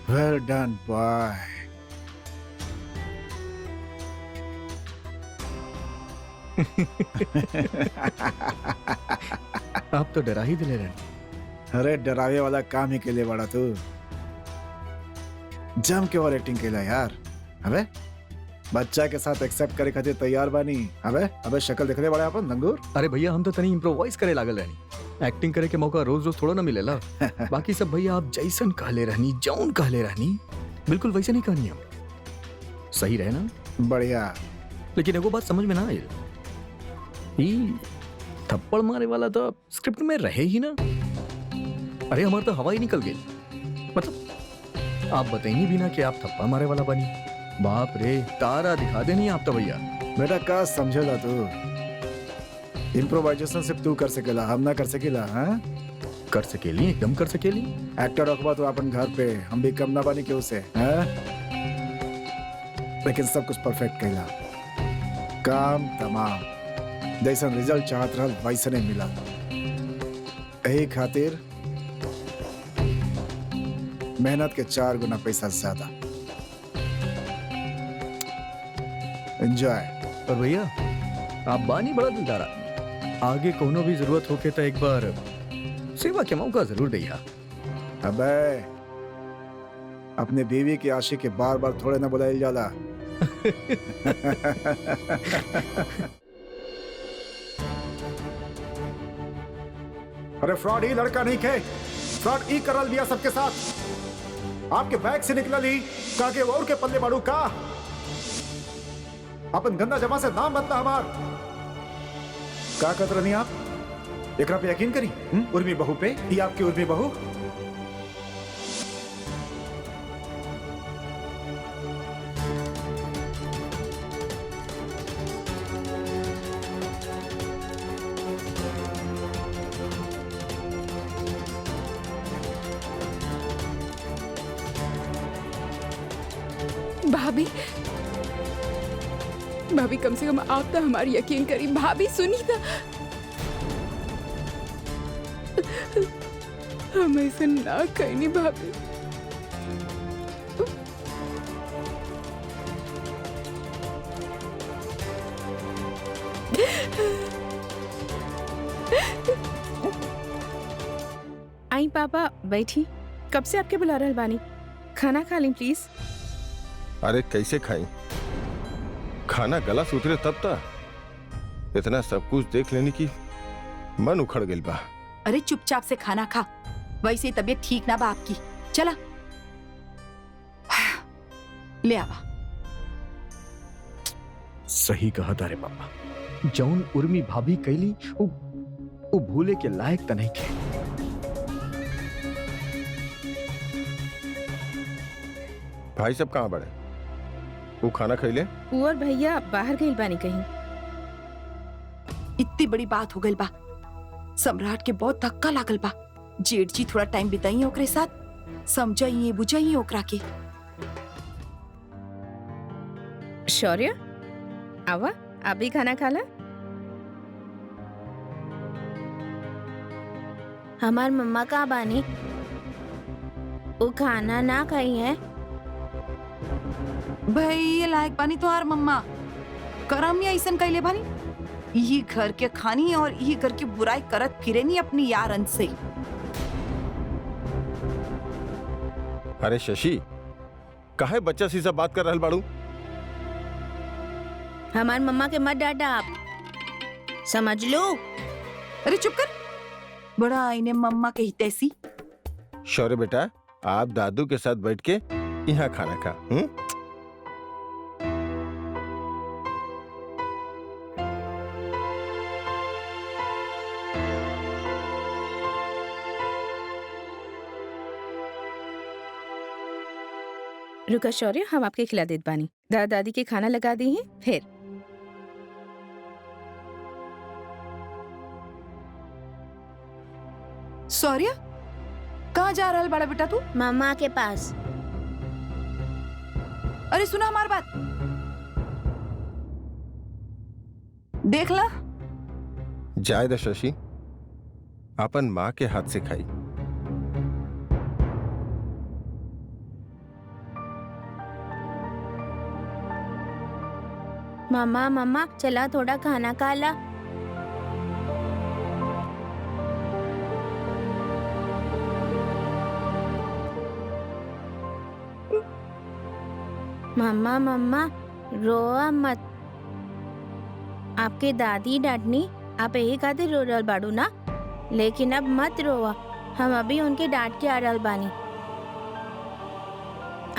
Well डन boy. आप तो डरा ही दिले रहने। अरे डरावे वाला काम ही के लिए बड़ा तू। जम के और एक्टिंग केला यार। अबे बच्चा के साथ एक्सेप्ट करे खातिर तैयार बानी। अबे अबे शक्ल दिखले बड़ा अपन लंगूर। अरे भैया हम तो तनी इम्प्रोवाइज करे लागल रहनी। एक्टिंग करे के मौका रोज रोज थोड़ा ना मिलेला। बाकी सब भैया आप जैसन कहले रहनी, जौन कहले रहनी, बिल्कुल वैसे नहीं कहनी हम। सही रहे ना? बढ़िया। लेकिन एगो बात समझ में ना आई। ई थप्पड़ मारे वाला तो स्क्रिप्ट में रहे ही ना। अरे हमारा तो हवा ही निकल गई। मतलब आप बताइए भी ना कि आप थप्पड़ मारे वाला बनी। बाप रे, तारा दिखा देनी आप तो भैया। बेटा का समझेला तू? इम्प्रोवाइजेशन सिर्फ तू कर सकेला, हम ना कर सकेला। हाँ कर सकेली, एकदम कर सकेली। एक्टर रखबा तो अपन घर पे, हम भी कम ना बानी के उसे। हाँ? लेकिन सब कुछ परफेक्ट कहला। काम तमाम जैसन रिजल्ट चाहत रहल वैसे नहीं मिला। यही खातिर मेहनत के 4 गुना पैसा ज्यादा। एंजॉय। और भैया आप बानी बड़ा दिलदार आदमी। आगे कोनो भी जरूरत होके तो एक बार सेवा के मौका जरूर दिया। अबे अपने बीवी की आशिक के बार बार थोड़े ना बुलाइल जाला। अरे फ्रॉड ही लड़का नहीं खे, फ्रॉड ही करल दिया सबके साथ। आपके बैग से निकलल ही कागे और के पल्ले बाड़ू का। अपन गंदा जमा से नाम बदला हमार। का कहत रहनी आप? एकरा पे यकीन करी। उर्मी बहू पे? ही आपकी उर्मी बहू? भाभी, भाभी कम से कम आप तो हमारी यकीन करी। भाभी सुनी तो, हम ऐसा ना कहीं भाभी। आई पापा बैठी, कब से आपके बुला रहल बानी। खाना खा ली प्लीज। अरे कैसे खाई? खाना गला सुतरे तब तक इतना सब कुछ देख लेने की मन उखड़ गई बा। अरे चुपचाप से खाना खा, वैसे तबीयत ठीक ना बा आपकी। चला ले आवा। सही कहा तारे पापा। जौन उर्मी भाभी कैली वो भूले के लायक तो नहीं थे। भाई सब कहाँ बड़े? वो खाना खैले? और भैया बाहर गई बानी कहीं। इतनी बड़ी बात हो गई बा, सम्राट के बहुत धक्का लागल बा। जेठ जी थोड़ा टाइम बिताइए ओकरे साथ, समझाइए बुझाइए ओकरा के। शौर्य आवा, आप भी खाना खा ला। हमार मम्मा का बानी, वो खाना ना खाई है। भाई ये लायक बानी तो आर मम्मा करम या ऐसन कैले बानी। ये घर के खानी और ये घर की बुराई करत फिरे नहीं अपनी यारन से। अरे शशि, काहे बच्चा सी सब बात कर रहल बाड़ू? हमार मम्मा के मत डांटा आप, समझ लो। अरे चुप कर, बड़ा इन्हें मम्मा के हितैसी। शौर्य बेटा, आप दादू के साथ बैठ के यहाँ खाना खा। रुका शौर्य, हम आपके खिला देत बानी। दादा दादी के खाना लगा दी हैं फिर। शौर्य कहाँ जा रहा बड़ा बेटा तू? मम्मा के पास। अरे सुना हमारी बात, देख ला। जाए द शशि, अपन माँ के हाथ से खाई। मम्मा मम्मा चला थोड़ा खाना खा ला। मम्मा मम्मा रोआ मत। आपके दादी डांटनी आप यही खातिर रो रहल बाड़ू ना, लेकिन अब मत रोआ, हम अभी उनके डांट के आ रहल बानी।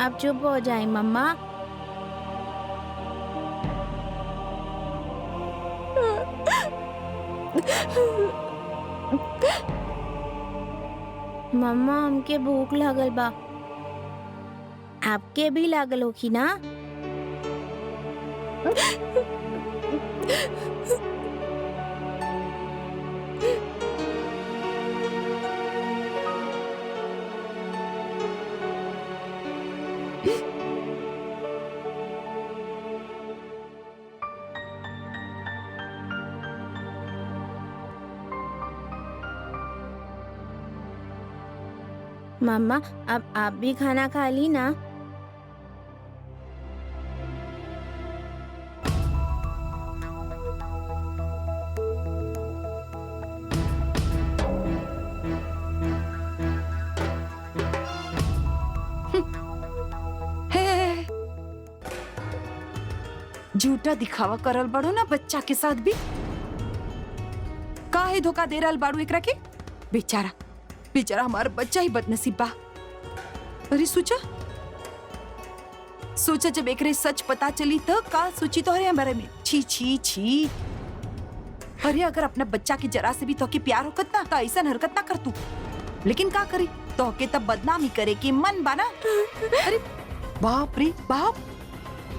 आप चुप हो जाए मम्मा। मम्मा हमके भूख लागल बा, आपके भी लागल होखी ना? मम्मा अब आप भी खाना खा ली ना? हे झूठा दिखावा करल बाड़ू ना बच्चा के साथ भी। काहे धोखा दे रहल बाड़ू एकरा के? बेचारा बेचारा हमारा बच्चा ही बदनसीब बा। अरे सोचा सोचा जब एकरे सच पता चली तो का सोची तोहरे बारे में। छी छी छी। अरे अगर अपना बच्चा के जरा से भी तोके प्यार होकत ना तो ऐसा हरकत ना कर तू। लेकिन का करी, तोके तब बदनामी करे के मन बाना। अरे बाप रे बाप,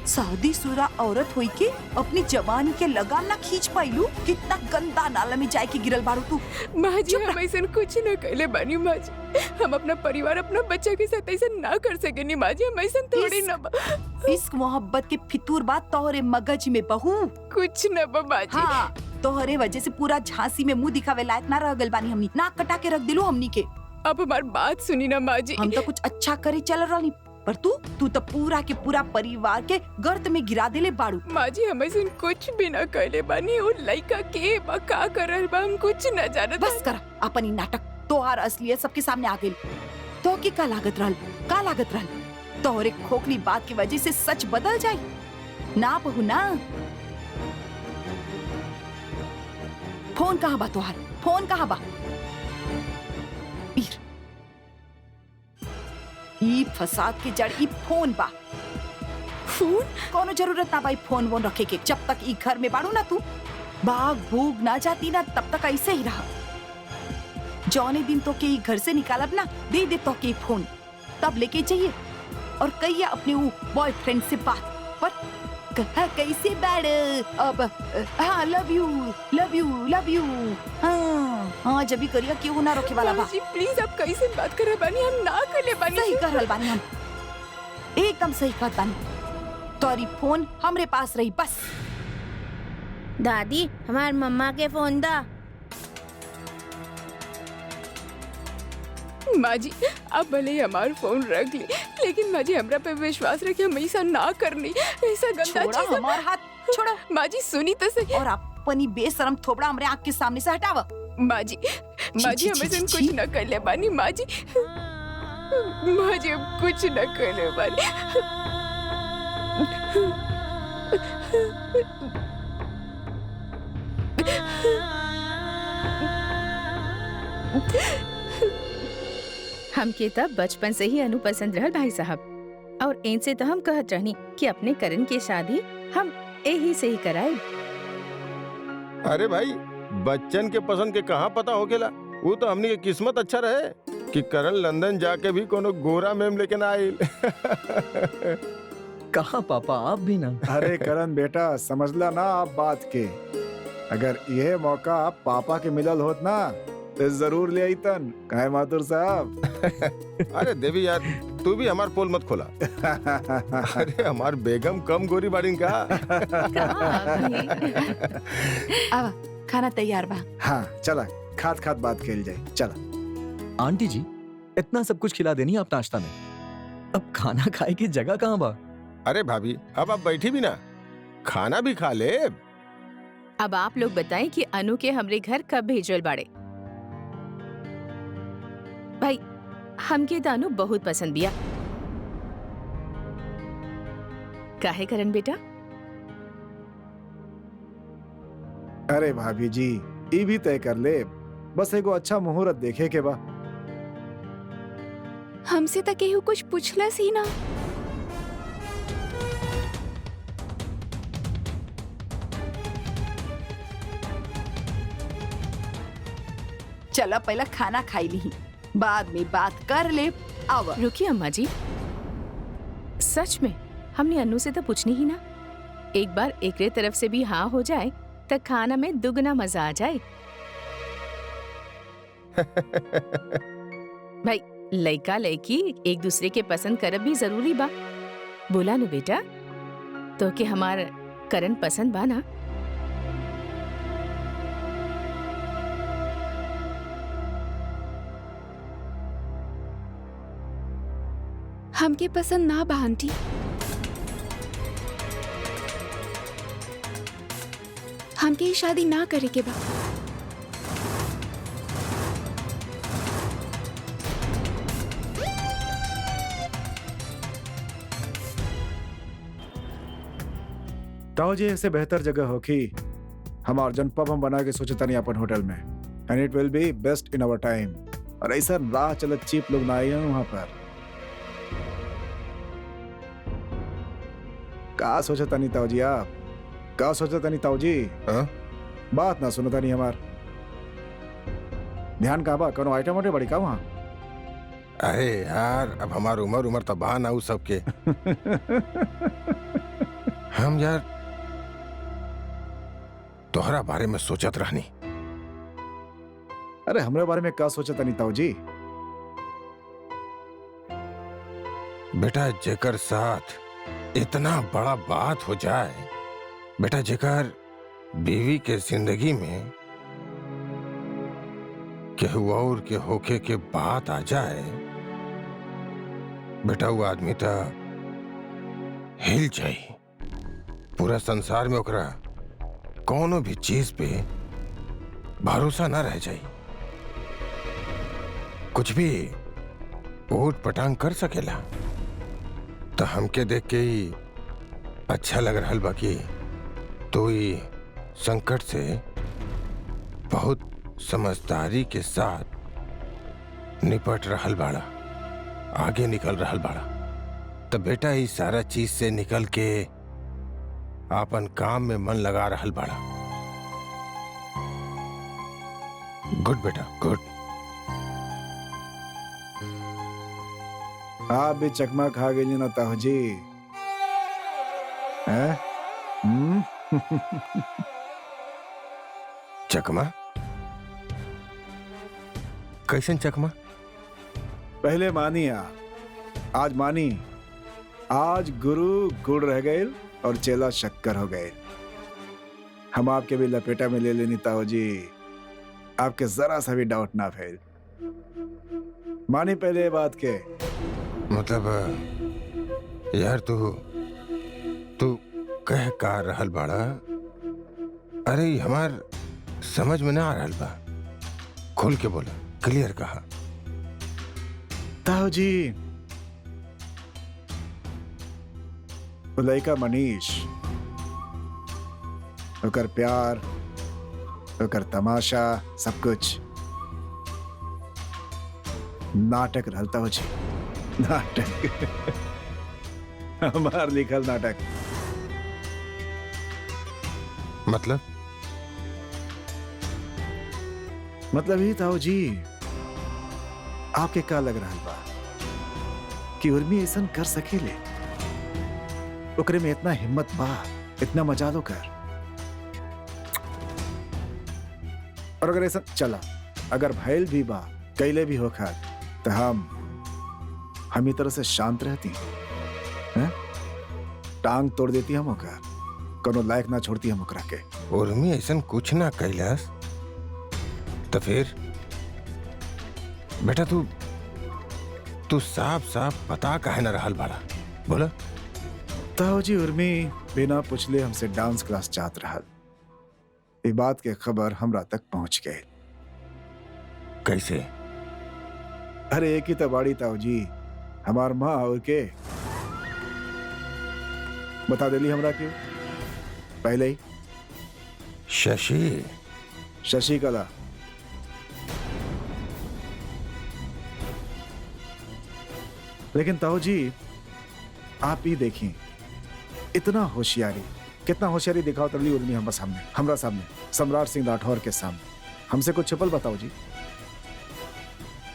शादीशुदा औरत हुई के अपनी जवानी के लगाम ना खींच पाइलू। कितना गंदा नाला में जाए के गिरल बारू तू। माँ जी हम ऐसा कुछ न कहले बानी माँ जी, हम अपना परिवार अपना बच्चा के साथ ऐसा ना कर सकेनी माँ जी, हम ऐसा थोड़ी ना। इश्क मोहब्बत के फितूर बात तोहरे मगज में बहू कुछ न बा माँ जी। हाँ, तोहरे वजह से पूरा झांसी में मुंह दिखावे लायक ना रह गइल बानी हमनी। नाक कटा के रख दिलू हमनी के। अब हमारी बात सुनी ना माँ जी। हम तो कुछ अच्छा करे चल रहनी, पर तू तो पूरा के पूरा परिवार के गर्त में गिरा देले बाड़ू। माँ जी हम ऐसा कुछ भी ना कहले बानी। वो लड़का के बा का करल बा हम कुछ न जानत। बस कर अपनी नाटक। तोहार असलियत सबके सामने आ गई। तो की का लागत रहल, का लागत रहल? तोहरे खोखली बात की वजह से सच बदल जाए ना बहू ना। फोन कहाँ बा तोहार? फोन कहाँ बा? पीर ई फसाद के जड़ ई फोन बा। फोन? कोनो जरूरत ना भाई फोन वोन रखे के। जब तक ई घर में बाड़ू ना तू, भाग भूग ना जाती ना, तब तक ऐसे ही रहा। जौने दिन तो के ई घर से निकालब ना, दे दे तो के फोन, तब लेके चाहिए और कहिए अपने वो बॉयफ्रेंड से बात। पर कैसे बैड अब? हाँ love you love you love you. हाँ जब भी करिया क्यों ना रोके वाला बा। माँ जी प्लीज आप कैसे बात कर रहे बानी, हम ना करले बानी। सही कर रहल बानी हम, एकदम सही कहत बानी। तोरी फोन हमरे पास रही बस। दादी हमार मम्मा के फोन दा। माँ जी अब भले ही हमारा फोन रख ली, लेकिन माँ जी हमरा पे विश्वास रखिए, हम ऐसा ना करनी। ऐसा गंदा छोड़ा चीज हमार हाथ छोड़ो। माँ जी सुनी तो सही। और अपनी बेशरम थोबड़ा हमरे आँख के सामने से हटावा। माँ जी हम ऐसा कुछ न कर ले बानी। माँ जी हम कुछ न कर ले बानी। हमके तब बचपन से ही अनु पसंद रहल भाई साहब, और इनसे तो हम कहत रहनी कि अपने करण के शादी हम यही से ही कराए। अरे भाई बच्चन के पसंद के कहाँ पता हो गेला। वो तो हमनी के किस्मत अच्छा रहे कि करण लंदन जाके भी कोनो गोरा मेम लेके ना आइल। कहाँ पापा आप भी ना। अरे करण बेटा समझला ना आप बात के। अगर यह मौका आप पापा के मिलल होत ना तो जरूर ले आई तन। काहे माथुर साहब? अरे देवी यार तू भी हमार पोल मत खोला। अरे हमार बेगम कम गोरी बाड़ीन का। अब खाना तैयार बा। हाँ चला खात खात बात खेल जाए। चला आंटी जी इतना सब कुछ खिला देनी आप नाश्ता में, अब खाना खाए की जगह कहाँ बा? अरे भाभी अब आप बैठी भी ना, खाना भी खा ले। अब आप लोग बताएं कि अनु के हमरे घर कब भेजल बाड़े। भाई हमके तो अनु बहुत पसंद बिया। काहे करन बेटा? अरे भाभी जी, ई भी तय कर ले, बस एगो अच्छा मुहूर्त देखे के बा। हमसे तक केहू कुछ पूछलस ही ना। चला पहला खाना खाई ली, बाद में बात कर ले। आव रुकिए अम्मा जी, सच में हमने अनु से तो पूछनी ही ना। एक बार एकरे तरफ से भी हाँ हो जाए तो खाना में दुगना मजा आ जाए। भाई लड़का लड़की एक दूसरे के पसंद करब भी जरूरी बा। बोला नु बेटा, तो के हमार करण पसंद बा ना? हमके पसंद ना बा आंटी। हमके शादी ना करे के बा। ताऊ जी, इससे बेहतर जगह हो कि हमार जन पब हम बना के सोचे तनी अपन होटल में, and it will be best in our time. और ऐसा राह चलत चीप लोग ना आए वहां पर। का सोचे तनी ताऊ जी आप? का सोचे तनी ताऊ जी? हाँ? बात ना सुनो तनी हमार। ध्यान कहाँ बा? कोनो आइटम वाटे बड़ी का वहाँ? अरे यार, अब हमार उम्र तो बहा ना उ सबके। हम यार तोहरा बारे में सोचत रहनी। अरे हमरे बारे में का सोचे तनी ताऊ जी? बेटा जेकर साथ इतना बड़ा बात हो जाए, बेटा जेकर बीवी के जिंदगी में केहू और के होखे के बात आ जाए, बेटा वो आदमी तो हिल जाई। पूरा संसार में ओकरा कोनो भी चीज पे भरोसा ना रह जाई। कुछ भी ऊट पटांग कर सकेला। तो हमके देख के ही अच्छा लग रहा बा कि तो ही संकट से बहुत समझदारी के साथ निपट रहल बाड़ा, आगे निकल रहल बाड़ा। तो बेटा ई सारा चीज से निकल के आपन काम में मन लगा रहल बाड़ा। गुड बेटा, गुड। आप भी चकमा खा गई ना ताऊ जी? हैं? चकमा? कैसन चकमा? पहले मानी आप, आज मानी। आज गुरु गुड़ रह गए और चेला शक्कर हो गए। हम आपके भी लपेटा में ले लेनी ताऊ जी, आपके जरा सा भी डाउट ना फैल। मानी पहले ये बात के। मतलब यार तू कह का रहल बाड़ा? अरे हमार समझ में ना आ रहल बा। खुल के बोला, क्लियर कहा। ताऊ जी, वो लड़का मनीष, ओकर प्यार, ओकर तमाशा, सब कुछ नाटक रहल ताऊ जी, नाटक। हमार लिखल नाटक। मतलब ही ताऊ जी, आपके का लग रहा बा कि उर्मी ऐसा कर सकेले? ओकरे में इतना हिम्मत बा, इतना मजालो कर। और अगर ऐसा चला, अगर भैल भी बा, कैले भी होकर, तो हम तरह से शांत रहती हैं? टांग तोड़ देती हम ओकर, कोनो लायक ना छोड़ती हम ओकरा के। उर्मी ऐसा कुछ ना कैलास तो फिर बेटा तू साफ साफ पता काहे ना रहल बाड़ा? बोला ताऊजी उर्मी बिना पूछले हमसे डांस क्लास चाहत रहल। ये बात के खबर हमरा तक पहुंच गए। कैसे? अरे एक ही तो बाड़ी ताऊजी, हमार माँ और के बता देली हमरा क्यों पहले ही। शशि। शशि कला लेकिन ताऊजी आप ही देखिए, इतना होशियारी, कितना होशियारी दिखाओ तरली उर्मी हमरा सामने सम्राट सिंह राठौर के सामने। हमसे कुछ छुपल बताओ जी।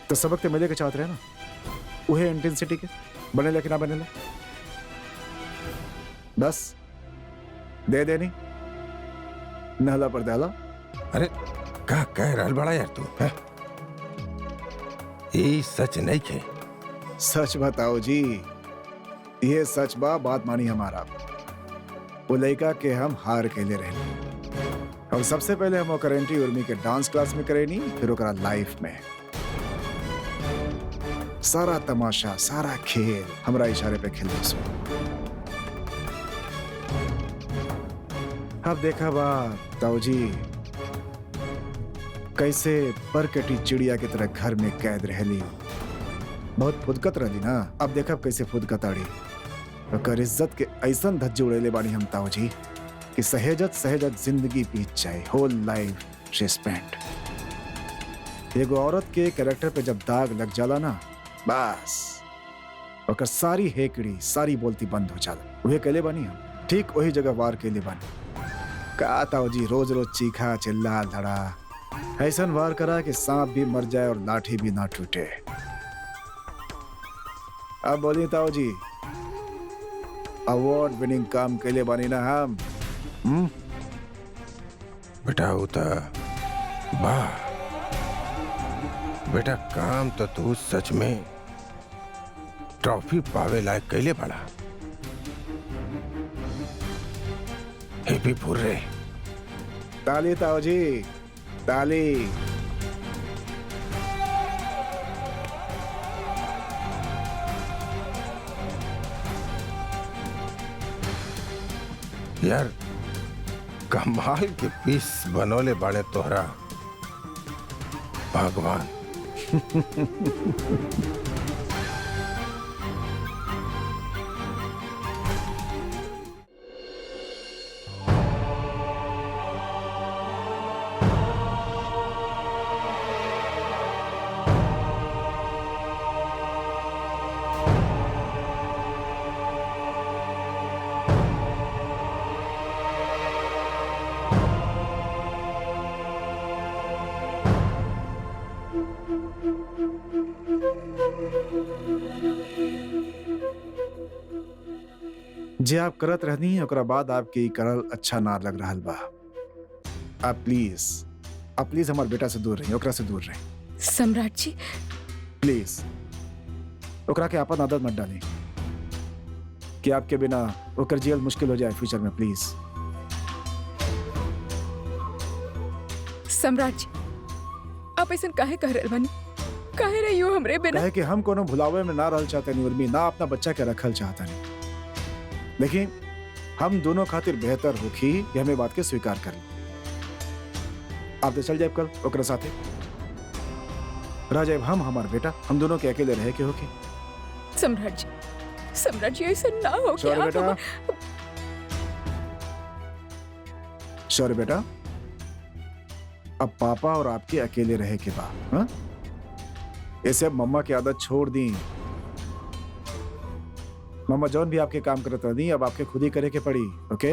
तो सबक तो मिले के चाहते रहे ना, वही इंटेंसिटी के बने लेकिन ना बने ले, बस दे देनी नहला पर दहला। अरे का कह रहल बड़ा यार तू है? ये सच नहीं खे। सच बताओ जी, ये सच बात मानी हमारा। वो लड़का के हम हार के ले रहे और सबसे पहले हम ओकर एंट्री उर्मी के डांस क्लास में करेनी, फिर ओकरा लाइफ में सारा तमाशा, सारा खेल हमरा इशारे पे खेल दो। अब देखा बा ताऊजी कैसे परकटी चिड़िया की तरह घर में कैद रहली, बहुत फुदकत रही ना। अब देखा कैसे फुदकत आड़ी, ओकर इज्जत के ऐसा धज्जे उड़ेले बानी हम ताऊजी कि सहेजत जिंदगी बीत जाए, होल लाइफ शी स्पेंट। एगो औरत के कैरेक्टर पे जब दाग लग जाला ना, बस ओकर सारी हेकड़ी, सारी बोलती बंद हो जाला। वही केले बानी हम, ठीक वही जगह वार केले बानी। का ताऊजी रोज रोज चीखा चिल्ला लड़ा, ऐसा वार करा कि सांप भी मर जाए और लाठी भी ना टूटे। अब बोलिए ताऊजी, अवार्ड विनिंग काम के लिए बनी ना हम। बेटा होता वाह बेटा, काम तो तू सच में ट्रॉफी पावे लायक कैले बड़ा। Happy hooray. ताली ताऊजी, ताली। यार कमाल के पीस बनोले बाड़े तोहरा भगवान। जे आप करत रहनी ओकरा बाद आपके करल अच्छा ना लग रहा बा। आप प्लीज हमारे बेटा से दूर रही, ओकरा से दूर रही। सम्राट जी प्लीज ओकरा के आपन आदत मत डाली कि आपके बिना ओकर जियल मुश्किल हो जाए फ्यूचर में। प्लीज सम्राट जी, आप ऐसा काहे कह रहे बनी? काहे रही हो हमरे बिना? कहे कि हम कोनो भुलावे में ना रहल चाहते नहीं उर्मी, ना अपना बच्चा के रखल चाहता नहीं। देखिए हम दोनों खातिर बेहतर होखी कि हमें बात के स्वीकार कर ली। आप तो चल जाए कल ओकरा साथे रह जाए, हम हमार बेटा, हम दोनों के अकेले रहे के होके। सम्राट जी ऐसा ना हो। शौर्य बेटा, शौर्य बेटा, अब पापा और आपके अकेले रहे के बाद हाँ? ऐसे अब मम्मा की आदत छोड़ दी। मम्मा जॉन भी आपके काम करत रही, अब आपके खुद ही करे के पड़ी। ओके,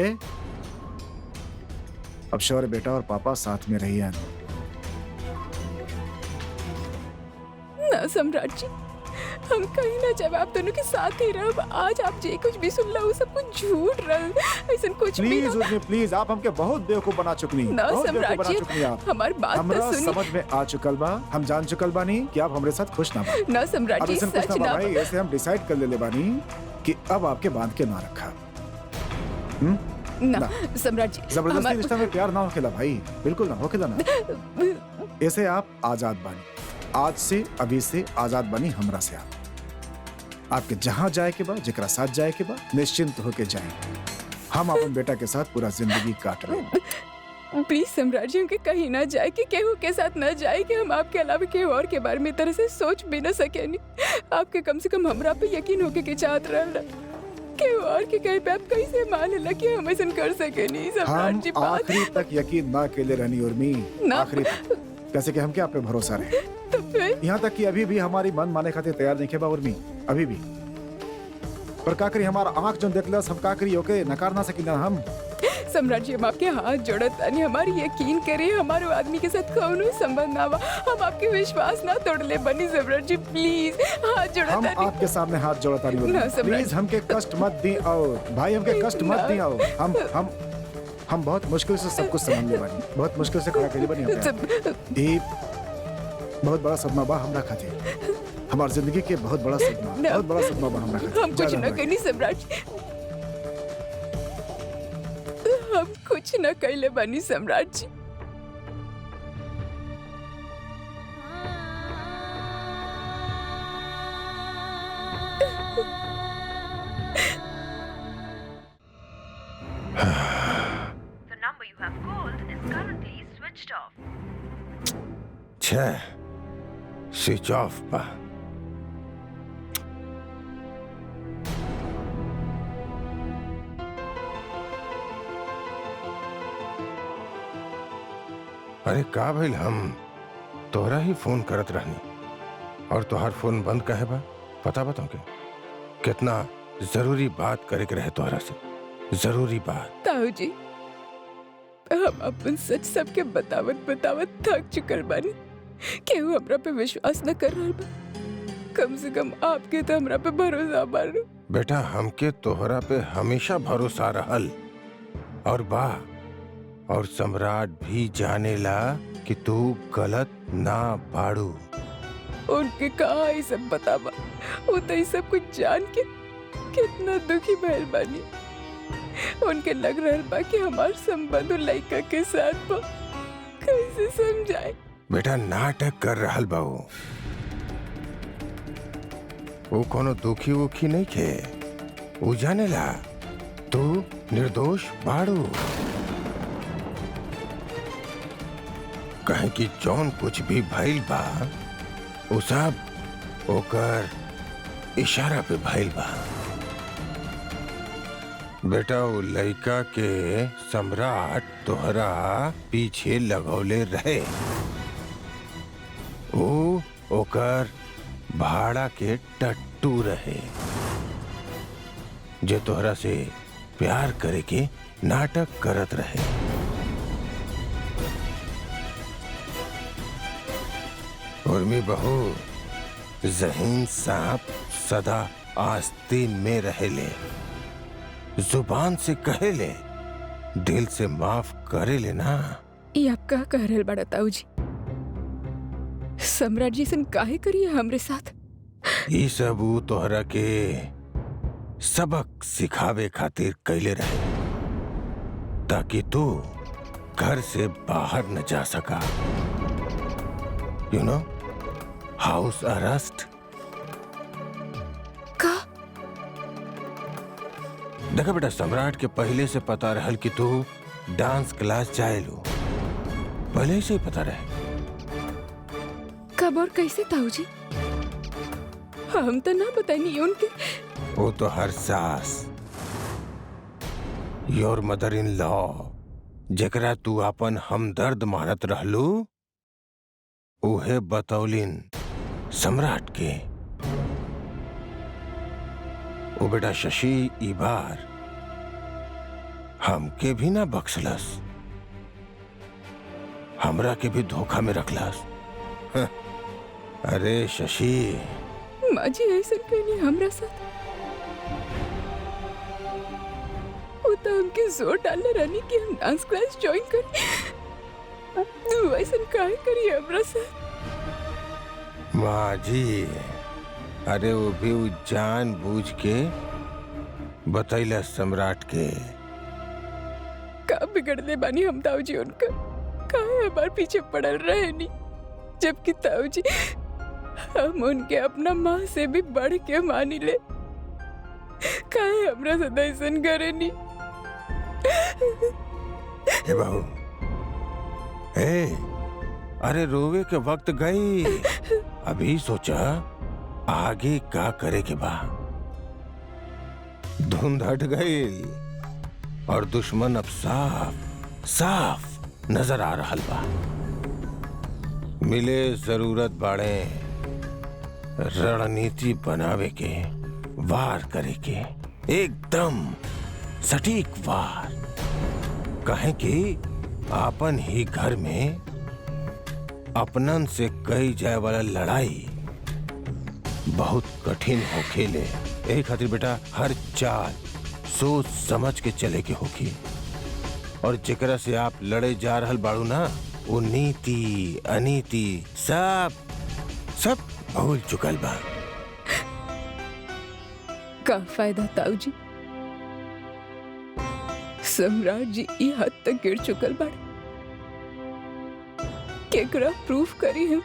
अब शौर्य बेटा और पापा साथ में रहिए। ना सम्राट जी, हम कहीं ना जब आप दोनों के साथ ही रहो। आज आप जे कुछ भी सुन लो वो सब कुछ झूठ रहा, ऐसा कुछ भी प्लीज ना। उसमें प्लीज, आप हमके बहुत बेवकूफ बना चुकनी। ना बहुत सम्राट बेवकूफ जी, बना चुकनी आप। हमारी बात हमरा तो सुनिए। समझ में आ चुकल बा, हम जान चुकल बानी कि आप हमरे साथ खुश ना बा। ना सम्राट अब जी, ऐसा कुछ सच ना बा ना। भाई, ऐसे हम डिसाइड कर ले बानी कि अब आपके बांध के ना रखा। ना सम्राट जी, जबरदस्ती रिश्ता में प्यार ना होखेला भाई, बिल्कुल ना होखेला ना। ऐसे आप आजाद बानी, आज से अभी से आजाद बनी हमरा से आप। आपके जहां जाए के बाद, जेकरा साथ जाए के बाद, निश्चिंत होके जाएं। हम अपन बेटा के साथ पूरा जिंदगी काट लें। प्लीज सम्राट जी, हमके कहीं ना जाए कि केहू के साथ ना जाए कि हम आपके अलावा केहू और के बारे में तरह से सोच भी ना सके नहीं। आपके कम से कम हमरा पे यकीन होके के चाहत रहला। केहू और के कहीं पे आप कैसे मान ला कि हम ऐसा कर सके नहीं सम्राट हम जी? बात आखिरी तक यकीन ना केले रहनी उर्मी, ना। आखिरी तक। कैसे कि हम क्या आप पे भरोसा रहे, तो फिर यहाँ तक कि अभी भी हमारी मन माने खातिर तैयार नहीं खेबा उर्मी, अभी भी। पर का करी, हमारा आंख जो देखलस, हम का करी ओके नकार ना सकी ना हम। सम्राट जी, हम आपके हाथ जोड़त आणि हमारी यकीन करिए, हमारे आदमी के साथ कौनो संबंध ना हुआ। हम आपके विश्वास ना तोड़ले बनी सम्राट जी, प्लीज हाथ जोड़त हम आणि। आपके सामने हाथ जोड़ता रही ना, सम्राट। प्लीज हमके कष्ट मत दी आओ भाई, हमके कष्ट मत दी आओ। हम बहुत मुश्किल से सब कुछ समझ ले बनी, बहुत मुश्किल से खड़ा के लिए बनी हमने। ये बहुत बड़ा सदमा बा हमरा खातिर, हमारी जिंदगी के बहुत बड़ा सदमा, ना। बहुत बड़ा सदमा बा हमरा खातिर। हम कुछ ज्यादा न हमरा कहनी सम्राट जी, हम कुछ न कहले बनी सम्राट जी। The number you have called is currently switched off. छे स्विच ऑफ बा। अरे का भइल, हम तोहरा ही फोन करत रहनी और तोहार फोन बंद काहे बा? पता बताओ के कितना जरूरी बात करे के रहे तोहरा से, जरूरी बात। ताऊ जी, हम अपन सच सबके बतावत बतावत थक चुकल बानी। केहू हमरा पे विश्वास न कर रहल बा, कम से कम आपके तो हमरा पे भरोसा बारू। बेटा, हमके तोहरा पे हमेशा भरोसा रहल और बा, और सम्राट भी जानेला कि तू गलत ना बाड़ू। उनके कहा ये सब बतावा, वो तो ये सब कुछ जान के कितना दुखी भइल बानी। उनके लग रहल बा कि हमार संबंध लड़का के साथ बा, कैसे समझाए? बेटा, नाटक कर रहल बा वो कोनो दुखी उखी नहीं खे, वो जानेला तू निर्दोष बाड़ू। कहीं कि जौन कुछ भी भइल बा वो सब ओकर इशारा पे भइल बा। बेटा, वो लड़का के सम्राट तोहरा पीछे लगौले रहे, वो ओकर भाड़ा के टट्टू रहे जो तोहरा से प्यार करे के नाटक करत रहे। उर्मी बहू, ज़हीन सांप सदा आस्तीन में रहेले, जुबान से कहेले, दिल से माफ करेले ना। ये आप का कह रहल बड़ा ताऊ जी? सम्राट जी सन काहे करिए हमरे साथ? ये सब ऊ तोहरा के सबक सिखावे खातिर कैले रहे, ताकि तू घर से बाहर न जा सका। You know, house arrest. का? देखा बेटा, सम्राट के पहले से पता रहल कि तू डांस क्लास जाएलू, पहले से ही पता रहे। कब और कैसे ताऊ जी? हम तो ना बताइए उनके। वो तो हर सास, योर मदर इन लॉ, जेकरा तू अपन हमदर्द मानत रहलू, उहे बतौलिन सम्राट के। ओ बेटा शशि, ई बार हमके भी ना बख्शलस, हमरा के भी धोखा में रखलस। हाँ, अरे शशि, माँ जी ऐसा कहनी हमरा साथ। वो तो हमके जोर डालने रहनी कि हम डांस क्लास ज्वाइन करें। तू ऐसा काहे करी हमरा साथ? माँ जी, अरे वो भी उ जान बूझ के बतैला सम्राट के। का बिगड़ले बानी हम ताऊ जी उनका? काहे हमारे पीछे पड़ल रहे नहीं, जबकि ताऊ जी हम उनके अपना माँ से भी बढ़ के मानी ले। काहे हमरा सदा ऐसन करे नी। ए बहू, ए, अरे रोवे के वक्त गई, अभी सोचा आगे का करे के बा। धुंध हट गई और दुश्मन अब साफ साफ नजर आ रहा बा। मिले जरूरत बाड़े रणनीति बनावे के, वार करे के, एकदम सटीक वार। कहें कि आपन ही घर में अपनन से कई जाए वाला लड़ाई बहुत कठिन हो खेले। एक खातिर बेटा हर चाल सोच समझ के चले के होगी, और जेकरा से आप लड़े जा रहल बाड़ू ना, वो नीति अनीति सब भूल चुकल बा। का फायदा ताऊजी, सम्राट जी ई हद तक गिर चुकल बाड़े। केकरा प्रूफ करी हम?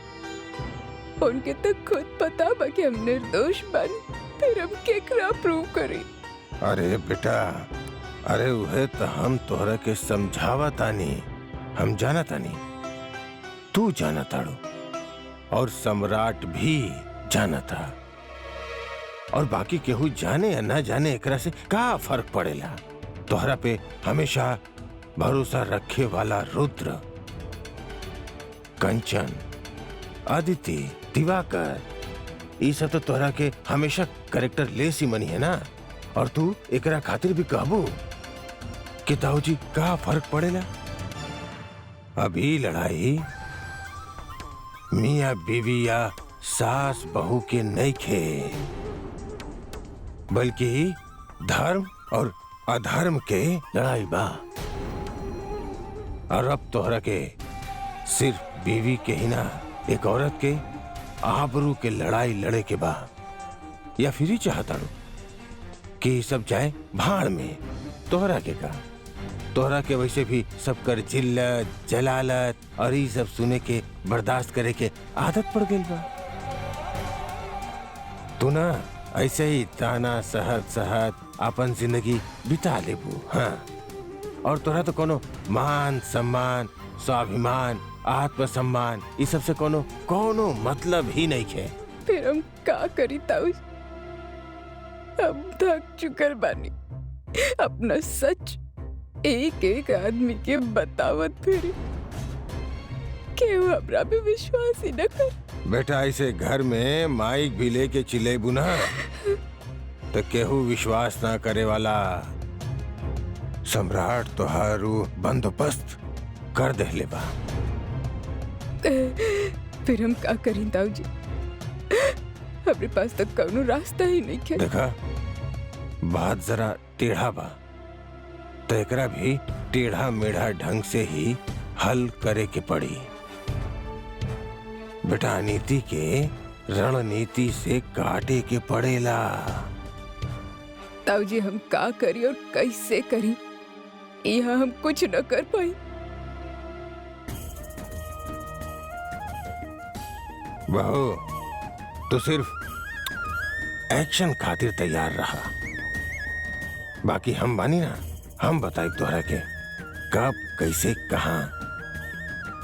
उनके तक खुद पता बा कि हम निर्दोष बानी, फिर हम केकरा प्रूफ करी? अरे बेटा, अरे उहे तो हम तोहरा के समझावा तानी, हम जाना तानी, तू जाना ताड़ू, और सम्राट भी जाना था, और बाकी केहू जाने या ना जाने एकरा से का फर्क पड़ेला। तोहरा पे हमेशा भरोसा रखे वाला रुद्र, कंचन, आदिति, दिवाकर, ये सब तो तोहरा के हमेशा करेक्टर लेस ही मनी है ना, और तू एकरा खातिर भी कहबू कि ताऊजी का फर्क पड़ेला। अभी लड़ाई मियाँ बीवी या सास बहू के नहीं खे, बल्कि धर्म और अधर्म के लड़ाई बा। और अब तोहरा के सिर्फ बीवी के ही ना, एक औरत के आबरू के लड़ाई लड़े के बा। या फिर ही चाहता हूं कि सब जाए भाड़ में। तोहरा के का, तोहरा के वैसे भी सब कर जिल्लत जलालत और ये सब सुने के बर्दाश्त करे के आदत पड़ गई बा। तू ना ऐसे ही ताना सहत सहत अपन जिंदगी बिता लेबू। हाँ, और तोरा तो कोनो मान सम्मान, स्वाभिमान, आत्मसम्मान, इस सब से कोनो मतलब ही नहीं है। फिर हम का करी ताऊजी? हम थक चुकल बानी। अपना सच एक एक आदमी के बतावत फिर केहू हमरा पे विश्वास ही न कर। बेटा ऐसे घर में माइक भी लेके चिल्लेबू ना तो केहू विश्वास ना करे वाला। सम्राट तो हारू बंदोबस्त कर देले बा। फिर हम का करी ताऊजी? हमारे पास तक कौनो रास्ता ही नहीं है। देखा, बात जरा टेढ़ा बा, तो एकरा भी टेढ़ा मेढ़ा ढंग से ही हल करे के पड़ी। बेटा नीति के रणनीति से काटे के पड़ेला। ताऊजी हम का करी और कैसे करी, यहाँ हम कुछ न कर पाई। बहू, तो सिर्फ एक्शन खातिर तैयार रहा, बाकी हम बानी ना, हम बताए तोहरा के कब कैसे कहां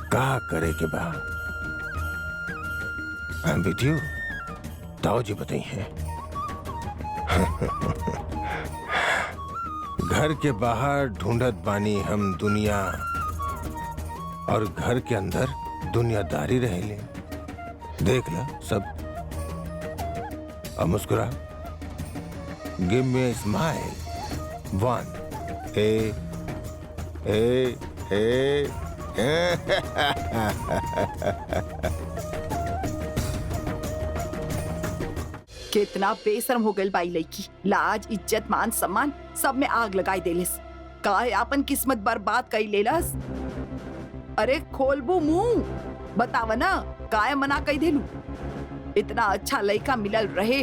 का करे के बा। हम विद यू, ताऊ जी बताई हैं। घर के बाहर ढूंढत बानी हम दुनिया, और घर के अंदर दुनियादारी रहेले। देख ला सब, और मुस्कुरा। Give me a smile. 1 ए ए ए कितना बेशर्म हो गई बाई लड़की। लाज इज्जत मान सम्मान सब में आग लगाई देलिस। काहे आपन किस्मत बर्बाद कई लेलस। अरे खोलबू मुंह, बतावा ना काहे मना कई देलू। इतना अच्छा लड़का मिलल रहे।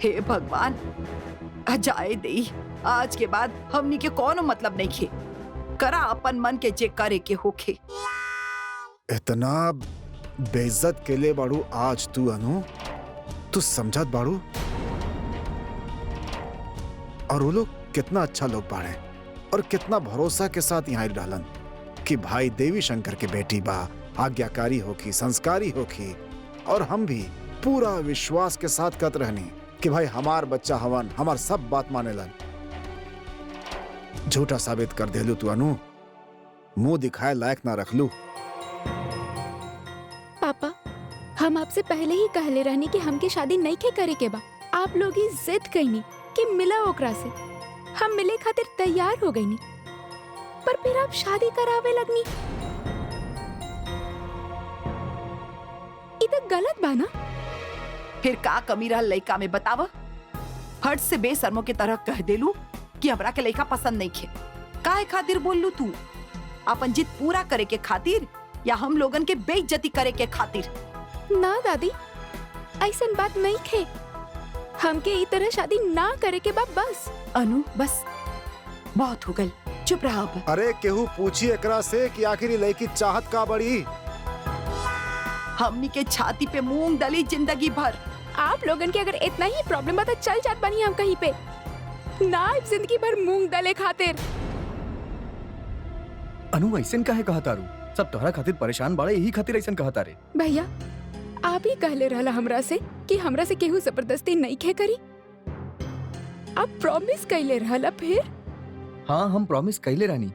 हे भगवान, जाए दे, आज के बाद हमनी के कोनो मतलब नहीं खे। करा अपन मन के जे करे के होखे। इतना बेइज्जत के लिए बाड़ू आज तू अनु, तू समझत बाड़ू। और वो लोग कितना अच्छा लोग बाड़े और कितना भरोसा के साथ यहाँ डालन कि भाई देवी शंकर के बेटी बा, आज्ञाकारी होखी, संस्कारी होखी। और हम भी पूरा विश्वास के साथ कहत रहनी कि भाई हमार बच्चा हवन, हमार सब बात मानेलन। झूठा साबित कर देलू तू अनु, मुंह दिखाए लायक ना रख लू। पापा, हम आपसे पहले ही कहले रहनी कि हमके शादी नहीं के करे के बा। आप लोग ही जिद कईनी कि मिला ओकरा से। हम मिले खातिर तैयार हो गईनी, पर फिर आप शादी करावे लगनी। ई तो गलत बा ना? फिर का कमी रहल लइका में बताव? हट से बेशर्मों के तरह कह देलू कि हमरा के लइका पसंद नहीं खे। काहे खातिर बोललू तू? अपन जिद पूरा करे के खातिर या हम लोगन के बेइज्जती करे के खातिर? ना दादी, ऐसन बात नहीं खे। हमके ई तरह शादी ना करे के बा बस। अनु बस बहुत हो गई, चुप रहा अब। अरे केहू पूछी एकरा से कि आखिर ये लड़की चाहत का बड़ी। हमनी के छाती पे मूंग दली जिंदगी भर। आप लोगन के अगर इतना ही प्रॉब्लम बा तो चल जात बानी हम कहीं पे, ना जिंदगी भर मूंग दले खातिर। अनु ऐसन काहे कहा तारू? सब तोहरा खातिर परेशान बाड़े, यही खातिर ऐसन कहा तारे। भैया, आप ही कहले रहला हमरा से कि हमरा से केहू जबरदस्ती नहीं खे करी। आप प्रॉमिस कैले रहला फिर? हाँ, हम प्रॉमिस कैले रानी,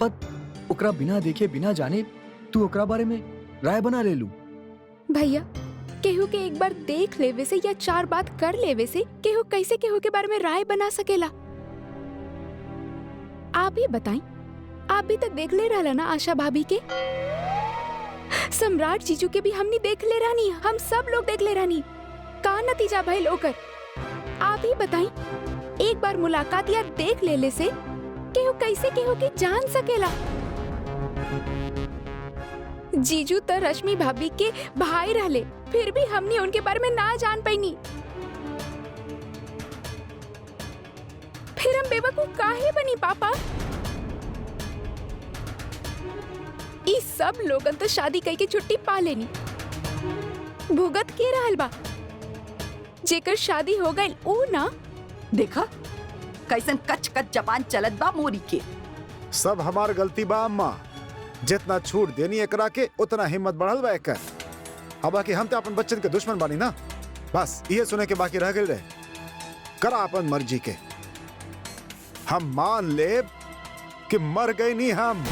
पर ओकरा बिना देखे बिना जाने तू ओकरा बारे में राय बना ले लू। भैया, केहू के एक बार देख लेवे से या 4 बात कर लेवे से केहू कैसे केहू के बारे में राय बना सकेला? आप ही बताई, आप भी तो देख ले रहला ना आशा भाभी के, सम्राट जीजू के भी हमनी देख ले रानी, हम सब लोग देख ले रानी। का नतीजा भइल ओकर? आप ही बताई, एक बार मुलाकात या देख ले से केहू कैसे केहू के जान सकेला? जीजू तो रश्मि भाभी के भाई रहले, फिर भी हमनी उनके बारे में ना जान पाईनी। फिर हम बेवकूफ काहे बनी पापा? ई सब लोगन तो शादी कई के छुट्टी पा लेनी, भुगत के रहल बा। जेकर शादी हो गई ऊ ना। देखा कैसन कच कच जबान चलत बा मोरी के। सब हमार गलती बा अम्मा, जितना छूट देनी एकरा के उतना हिम्मत बढ़ल बा एकर। अब बाकी हम तो अपन बच्चन के दुश्मन बानी ना, बस ये सुने के बाकी रह गए रहे। करा अपन मर्जी के, हम मान ले कि मर गई नहीं हम।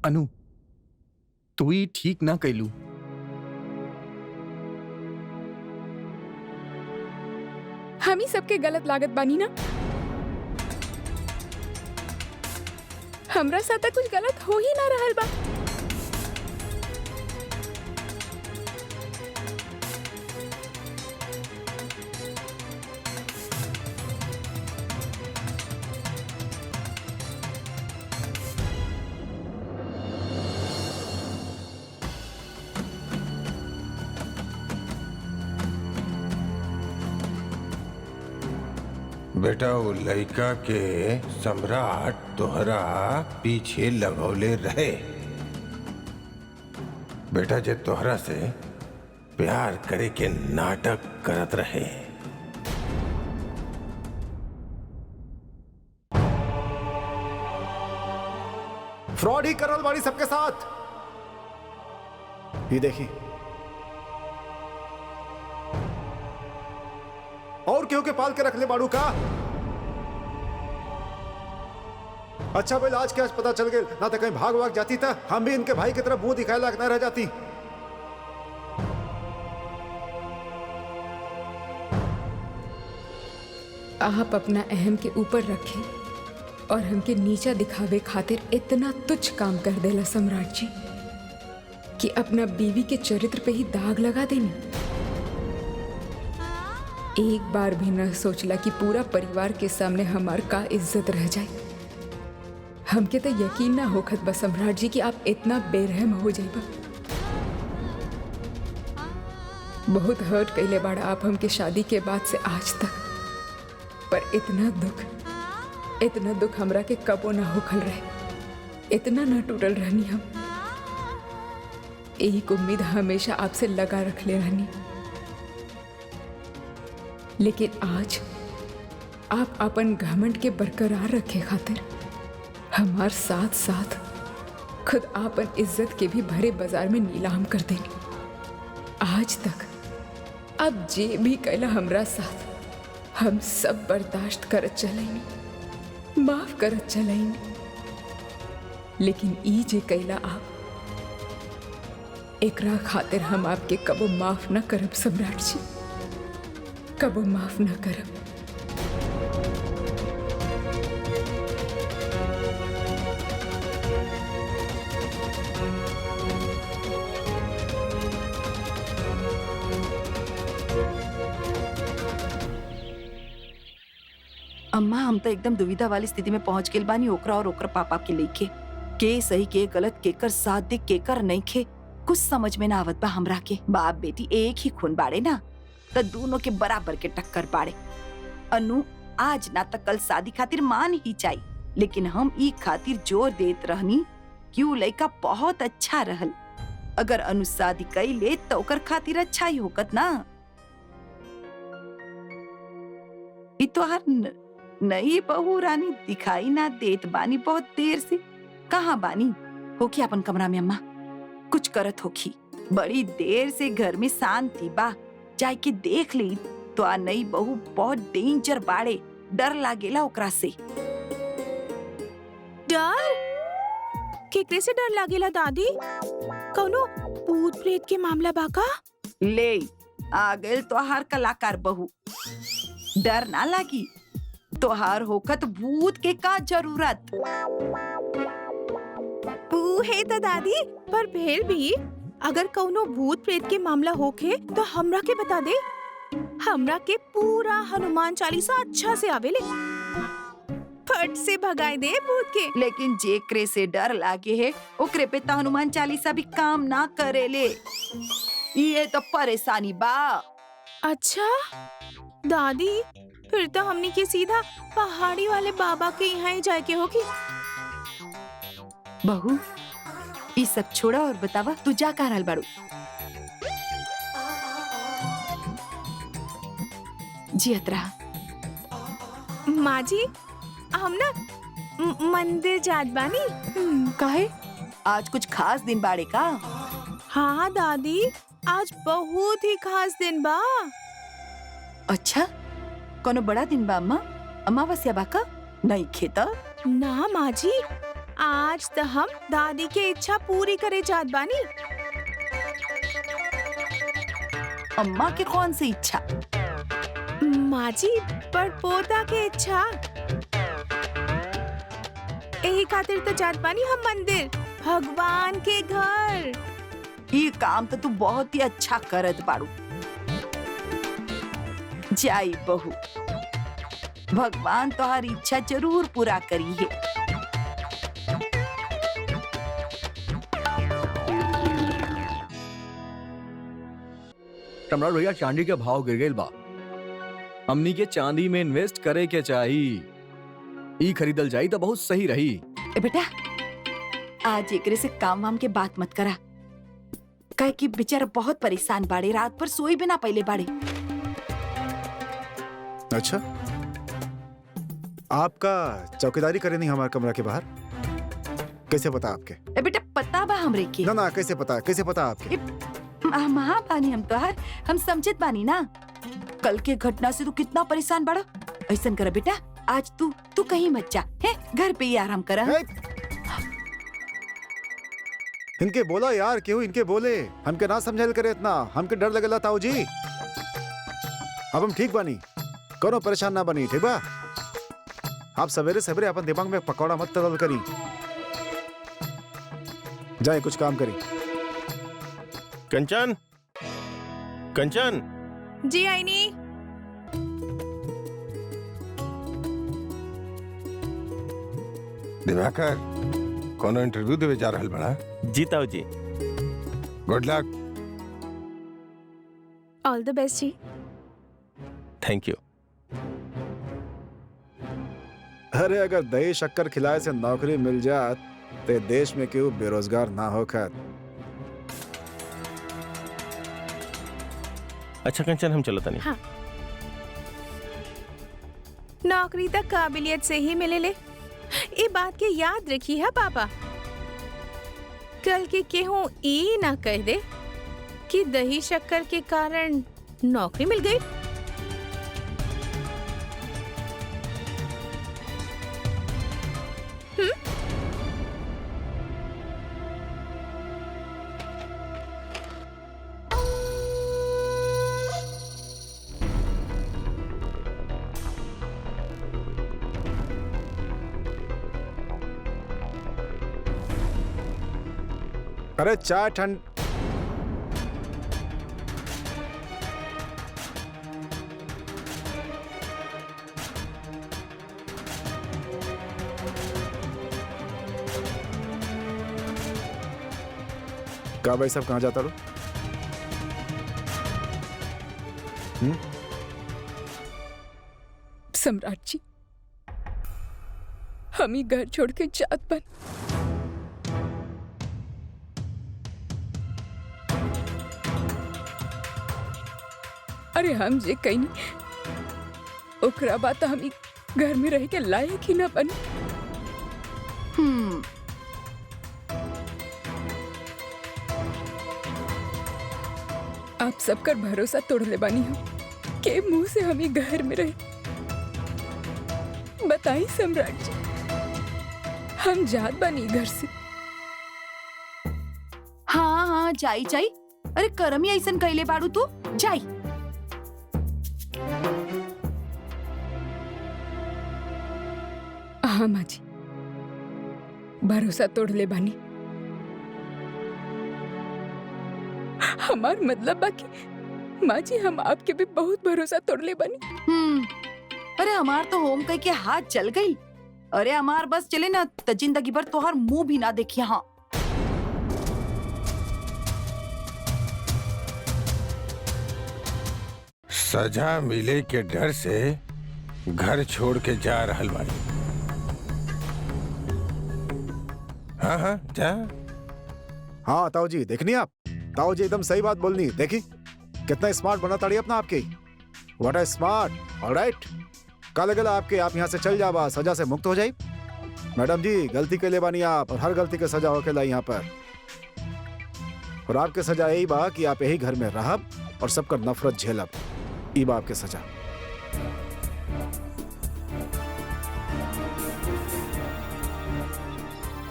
अनु, तू ही ठीक ना कैलू। हम ही सबके गलत लागत बानी ना। हमरा साथ कुछ गलत हो ही ना रहल बा। बेटा वो लड़का के सम्राट तोहरा पीछे लगौले रहे। बेटा जे तोहरा से प्यार करे के नाटक करत रहे। फ्रॉड ही करल बाड़ी सबके साथ। ये देखी, और क्यों के पाल के रख ले बाड़ू का? अच्छा भाई, आज के आज पता चल गए ना तो कहीं भाग भाग जाती था, हम भी इनके भाई की तरफ मुंह दिखाए लायक ना रह जाती। आप अपना अहम के ऊपर रखे और हमके नीचा दिखावे खातिर इतना तुच्छ काम कर देला सम्राट जी कि अपना बीवी के चरित्र पे ही दाग लगा देनी। एक बार भी न सोचला कि पूरा परिवार के सामने हमार का इज्जत रह जाए। हमके तो यकीन ना होखत बा सम्राट जी कि आप इतना बेरहम हो जाइबा। बहुत हर्ट कैले बाड़ा आप हमके शादी के बाद से आज तक, पर इतना दुख हमरा के कबो ना होखल रहे, इतना ना टूटल रहनी हम। एक उम्मीद हमेशा आपसे लगा रखले रहनी, लेकिन आज आप अपन घमंड के बरकरार रखे खातिर हमार साथ साथ खुद आपन इज्जत के भी भरे बाजार में नीलाम कर देनी। आज तक अब जे भी कैला हमरा साथ, हम सब बर्दाश्त करत चलैनी, माफ करत चलैनी, लेकिन ई जे कैला आप, एकरा खातिर हम आपके कबो माफ न करब सम्राट जी, कबो माफ न करब। अम्मा, हम तो एकदम दुविधा वाली स्थिति में पहुंच गेल बानी ओकरा और ओकर पापा के लेके। के सही के गलत, केकर साथ दे केकर नहीं खे, कुछ समझ में ना आवत बा हमरा के। बाप बेटी एक ही खून बाड़े ना, तो दोनों के बराबर के टक्कर बाड़े। अनु आज ना तक कल शादी खातिर मान ही चाहिए, लेकिन हम ई खातिर जोर देत रहनी कि उ लड़का बहुत अच्छा रहल। अगर अनु शादी कई ले तो ओकर खातिर अच्छा ही होकत ना। ई तो हर नई बहू रानी दिखाई ना देत बानी बहुत देर से। कहाँ बानी? होखी अपन कमरा में अम्मा, कुछ करत होखी। बड़ी देर से घर में शांति बा, जाए के देख ली तो आ नई बहू बहुत डेंजर बाड़े, डर लागेला ओकरा से। डर? केकरे से डर लागेला दादी? कौनो भूत प्रेत के मामला बाका? ले आ गए तोहार कलाकार बहू, डर ना लागी। तोहार होकत भूत के का जरूरत? है तो दादी, पर फिर भी अगर कौनो भूत प्रेत के मामला होखे तो हमरा के बता दे। हमरा के पूरा हनुमान चालीसा अच्छा से आवेले, फट से भगाए दे भूत के। लेकिन जेकरे से डर लागे है ओकरे पे तो हनुमान चालीसा भी काम ना करेले। ये तो परेशानी बा। अच्छा दादी, फिर तो हमनी के सीधा पहाड़ी वाले बाबा के यहाँ ही जाए के होगी। बहू ये सब छोड़ा और बतावा तू जा कहाँ रहल बाड़ू? जियत रहा। माँ जी, हम ना मंदिर जात बानी। काहे? आज कुछ खास दिन बाड़े का? हाँ दादी, आज बहुत ही खास दिन बा। अच्छा, कोनो बड़ा दिन बा अम्मा? अमावस्या बा का? नहीं खेता? ना माँ जी, आज तो हम दादी के इच्छा पूरी करे जात बानी। अम्मा के कौन सी इच्छा? माँ जी, पर पोता के इच्छा। यही खातिर तो जात बानी हम मंदिर, भगवान के घर। ये काम तो तू बहुत ही अच्छा करत बाड़ू। जाई बहू, भगवान तोहारी इच्छा जरूर पूरा करी है। सम्राट भैया, चांदी के भाव गिर गए बा, हमनी के चांदी में इन्वेस्ट करे के चाहिए। ई खरीदल जाई तो बहुत सही रही। ए बेटा, आज एकरे से काम वाम के बात मत करा, काहे कि बेचारा बहुत परेशान बाड़े, रात पर सोई भी ना पहले बाड़े। अच्छा, आपका चौकीदारी करे नहीं हमारे कमरा के बाहर? कैसे पता आपके? ए बेटा, पता बा हमरे के। ना कैसे पता? कैसे पता आपके? हाँ बानी हम तोहार, हम समझत बानी ना। कल के घटना से तू कितना परेशान बड़ा। ऐसन कर बेटा, आज तू कहीं मत जा, है घर पे ही आराम करा। इनके बोला यार, क्यों इनके बोले? हमके ना समझल करे इतना, हमके डर लगेला ताऊ जी। अब हम ठीक बानी, कोनो परेशान ना बनी, ठीक बा? आप सवेरे सवेरे अपन दिमाग में पकौड़ा मत तल करी, जाए कुछ काम करी। कंचन, कंचन। जी आईनी। दिवाकर, कोनो इंटरव्यू देवे जा रहल बड़ा? जी ताऊ जी। Good luck. ऑल द बेस्ट जी। Thank you. अरे अगर दही शक्कर खिलाए से नौकरी मिल जात ते देश में क्यों बेरोजगार ना होकर। अच्छा कंचन, हम चलता नहीं। हाँ। नौकरी तक काबिलियत से ही मिले ले, ये बात के याद रखी है पापा। कल के केहू ई ना कह दे कि दही शक्कर के कारण नौकरी मिल गई। अरे चाय ठंड। का भाई साहब कहाँ जाता रो? सम्राट जी, हम ही घर छोड़ के जात बन। अरे हम जे कहीं नहीं, ओकरा बात हम ही घर में रह के लायक ही ना बन। आप सबकर भरोसा तोड़ ले बानी हो के मुंह से हम ही घर में रहे। बताई सम्राट जी, हम जात बानी घर से। हाँ हाँ जाई जाई। अरे करम ही ऐसन कैले बाड़ू तू, जाई। हाँ माँ जी, भरोसा तोड़ ले बानी। हमार मतलब बाकी माँ जी, हम आपके भी बहुत भरोसा तोड़ ले बानी। अरे हमार तो होम कह के हाथ जल गई। अरे हमार बस चले ना तो जिंदगी भर तोहार मुंह भी ना देखी। हाँ सजा मिले के डर से घर छोड़ के जा रहल बानी। हाँ हाँ जा। हाँ ताऊ जी, देखनी आप, ताऊ जी एकदम सही बात बोलनी। देखी कितना स्मार्ट बना ताड़ी अपना आपके। What a smart. ऑलराइट, कल गला आपके, आप यहाँ से चल जाबा, सजा से मुक्त हो जाई। मैडम जी गलती के ले बानी आप, और हर गलती के सजा होके ला यहाँ पर। और आपके सजा यही बा कि आप यही घर में रहब और सबका नफरत झेलब। ई बा आपके सजा।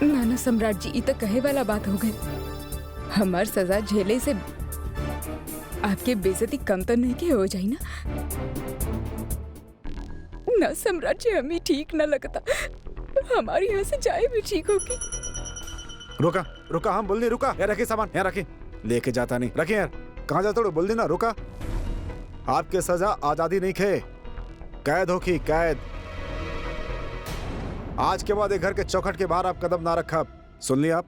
नाना सम्राट जी, ये तो कहे वाला बात हो गई। हमार सजा झेले से आपके बेइज्जती कम तो नहीं के हो जाए ना। ना सम्राट जी, हमें ठीक ना लगता। हमारे यहाँ से जाए भी ठीक होगी। रुका रुका, हम बोल दी रुका। यार रखी सामान, यहाँ रखी, लेके जाता नहीं। रखी यार, कहाँ जाता हो? बोल दी ना रुका। आपके सजा आजादी नहीं खे, कैद होगी कैद। आज के बाद एक घर के चौखट के बाहर आप कदम ना रखा। सुन लिया आप?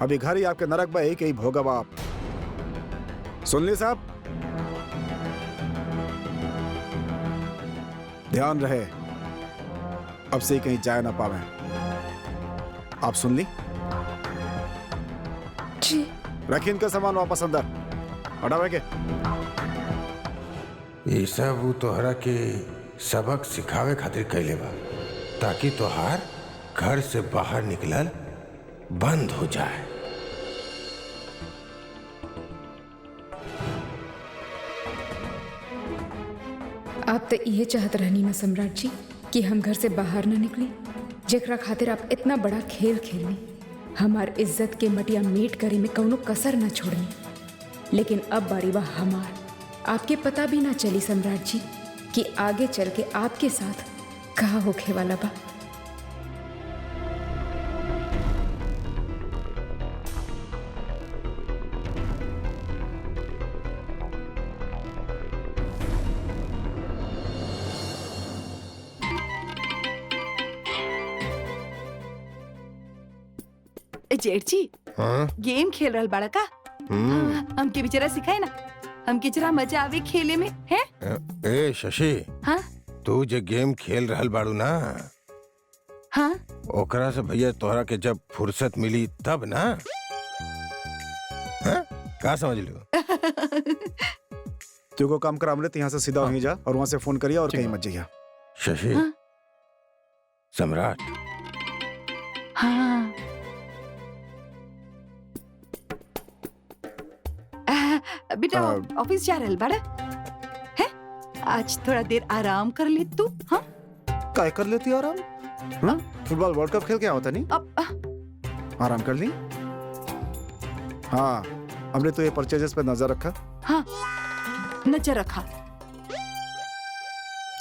अभी घर ही आपके नरक में एक ही भोगब आप। सुन ली साहब? ध्यान रहे, अब से कहीं जाए ना पावे। आप सुन ली? जी। रखिए इनका सामान वापस अंदर। हटावे के। ये सब वो तोहरा के सबक सिखावे खातिर कैले बा, ताकि तोहार घर से बाहर निकलल बंद हो जाए। आप तो ये चाहत रहनी ना सम्राट जी कि हम घर से बाहर ना निकली, जेकरा खातिर आप इतना बड़ा खेल खेलनी, हमार इज्जत के मटिया मीट करे में कौनो कसर ना छोड़नी। लेकिन अब बारी बा हमार। आपके पता भी ना चली सम्राट जी कि आगे चल के आपके साथ कहा होखे वाला बा। जेठ जी, हाँ? गेम खेल रहल बाड़ा का? हमके भी जरा सिखाए ना, हमके जरा मजा आवे खेले में है। ए शशि, हाँ तू जे गेम खेल रहल बाड़ू ना, हाँ ओकरा से भैया तोहरा के जब फुर्सत मिली तब ना, हाँ? का समझ लो? तू को काम कर अमृत, यहाँ से सीधा वहीं जा और वहाँ से फोन करिए और कहीं मत जाइए। शशि, हाँ? सम्राट, हाँ बेटा ऑफिस जा रहल बाड़ा है? आज थोड़ा देर आराम कर ले तू। हाँ काय कर लेती आराम? फुटबॉल वर्ल्ड कप खेल के होता नहीं, अब आराम कर ली। हाँ अमृत, तो ये परचेजेस पे नजर रखा। हाँ नजर रखा।